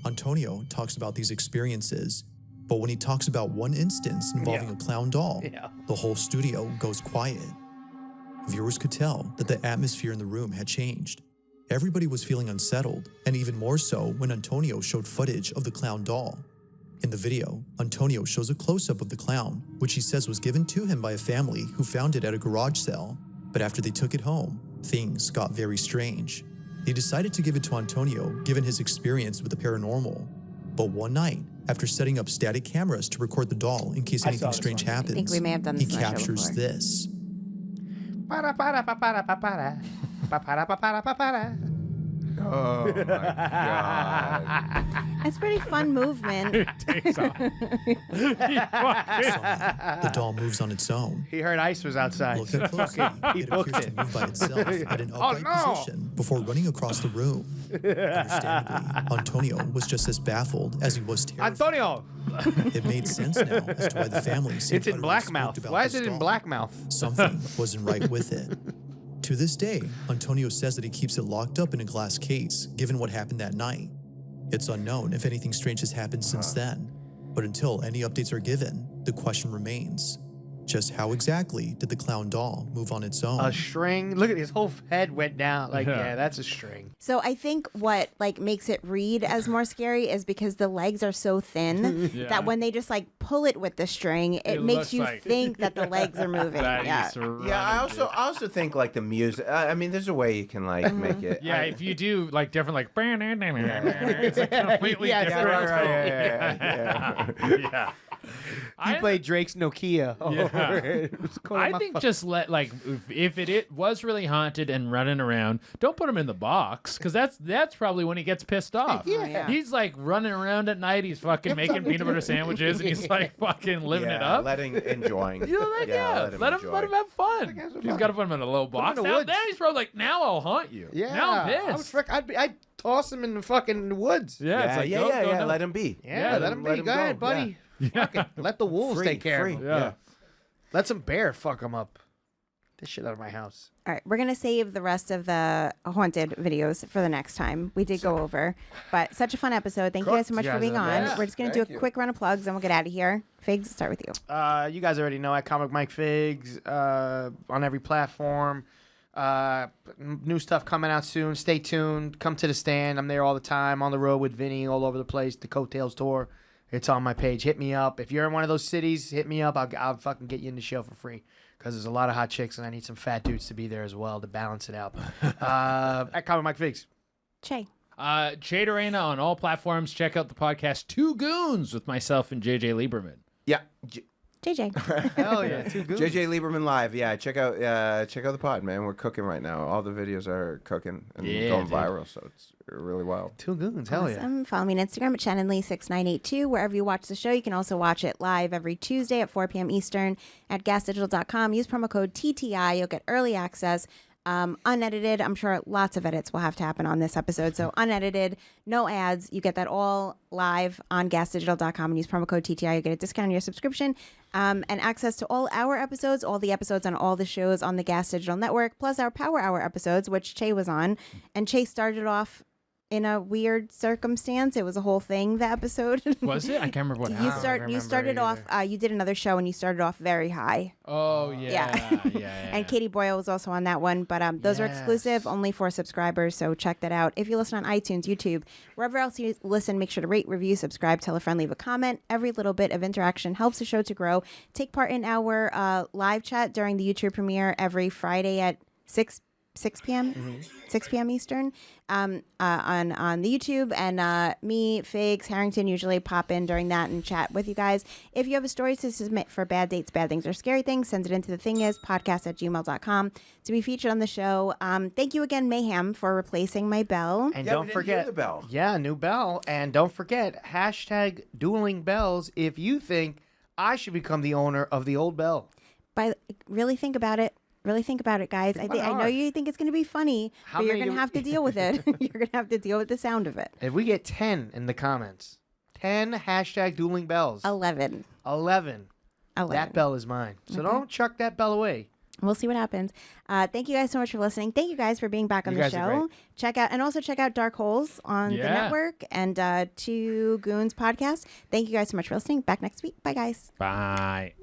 Antonio talks about these experiences, but when he talks about one instance involving a clown doll, the whole studio goes quiet. Viewers could tell that the atmosphere in the room had changed. Everybody was feeling unsettled, and even more so when Antonio showed footage of the clown doll. In the video, Antonio shows a close-up of the clown, which he says was given to him by a family who found it at a garage sale. But after they took it home, things got very strange. They decided to give it to Antonio, given his experience with the paranormal. But one night, after setting up static cameras to record the doll in case anything strange happens, I think we may have done he this on the show captures before. this. Oh my god. It's pretty fun movement. The doll moves on its own. He heard ice was outside. Looked at closely, it appears to move by itself at an upright position before running across the room. Understandably, Antonio was just as baffled as he was terrified. Antonio! It made sense now as to why the family seemed It's in utterly Blackmouth. spooked about Why is this it in doll. Blackmouth? Something wasn't right with it. To this day, Antonio says that he keeps it locked up in a glass case, given what happened that night. It's unknown if anything strange has happened since then, but until any updates are given, the question remains. Just how exactly did the clown doll move on its own? A string. Look at his whole head went down. Like, yeah, that's a string. So I think what like makes it read as more scary is because the legs are so thin that when they just like pull it with the string, it makes looks you like- think that the legs are moving. Yeah. Yeah, I also think like the music. I mean, there's a way you can like make it. Yeah, if you do like different, like it's a completely Yeah, different. Yeah. He played Drake's Nokia. I think just let like if it was really haunted and running around, don't put him in the box because that's probably when he gets pissed off. Yeah. He's like running around at night. He's fucking making peanut butter sandwiches and he's like fucking living it up. Enjoying. You know, like, let him have fun. He's got to put him in a little box. in the Now, woods. then he's probably like, now I'll haunt you. Yeah. Now I'm pissed. I'd toss him in the fucking woods. It's like, go, go. Let him be. Yeah, let him be. Go ahead, buddy. Fuck it. Let the wolves take care of him. Yeah. Let some bear fuck him up. Get shit out of my house. All right, we're gonna save the rest of the haunted videos for the next time. We did go over, but such a fun episode. Thank you guys so much for being on. Yeah, We're just gonna do a quick run of plugs and we'll get out of here. Figs, start with you. You guys already know at Comic Mike Figs on every platform. New stuff coming out soon. Stay tuned. Come to the stand. I'm there all the time. On the road with Vinny all over the place. The Coattails Tour. It's on my page. Hit me up. If you're in one of those cities, hit me up. I'll fucking get you in the show for free because there's a lot of hot chicks and I need some fat dudes to be there as well to balance it out. At Comic Mike Figs. Che. Che Durena on all platforms. Check out the podcast Two Goons with myself and JJ Lieberman. Yeah. JJ. Hell yeah. Too good. JJ Lieberman live. Yeah, check out the pod, man. We're cooking right now. All the videos are cooking and going viral, so it's really wild. Two Goons. Hell yeah. Awesome. Follow me on Instagram at Shannon Lee 6982. Wherever you watch the show, you can also watch it live every Tuesday at 4 p.m. Eastern at gasdigital.com. Use promo code TTI. You'll get early access. Unedited. I'm sure lots of edits will have to happen on this episode. So unedited, no ads. You get that all live on gasdigital.com and use promo code TTI. You get a discount on your subscription and access to all our episodes, all the episodes on all the shows on the Gas Digital Network, plus our Power Hour episodes, which Che was on. And Che started off in a weird circumstance. It was a whole thing, the episode. Was it? I can't remember what happened. You started off, you did another show and you started off very high. Oh, yeah. And Katie Boyle was also on that one, but those are exclusive only for subscribers, so check that out. If you listen on iTunes, YouTube, wherever else you listen, make sure to rate, review, subscribe, tell a friend, leave a comment. Every little bit of interaction helps the show to grow. Take part in our live chat during the YouTube premiere every Friday at 6 p.m. 6 p.m. Eastern on the YouTube, and me, Figs, Harrington usually pop in during that and chat with you guys. If you have a story to submit for bad dates, bad things, or scary things, send it into thethingispodcast@gmail.com to be featured on the show. Thank you again, Mayhem, for replacing my bell. And Yeah, don't we didn't forget hear the bell. Yeah, new bell. And don't forget hashtag dueling bells if you think I should become the owner of the old bell. Really think about it. Really think about it, guys. I know you think it's going to be funny, but you're going to have to deal with it. You're going to have to deal with the sound of it. If we get 10 in the comments, 10 hashtag dueling bells. 11. That bell is mine. So don't chuck that bell away. We'll see what happens. Thank you guys so much for listening. Thank you guys for being back on the show. Check out Dark Holes on the network and Two Goons podcast. Thank you guys so much for listening. Back next week. Bye, guys. Bye.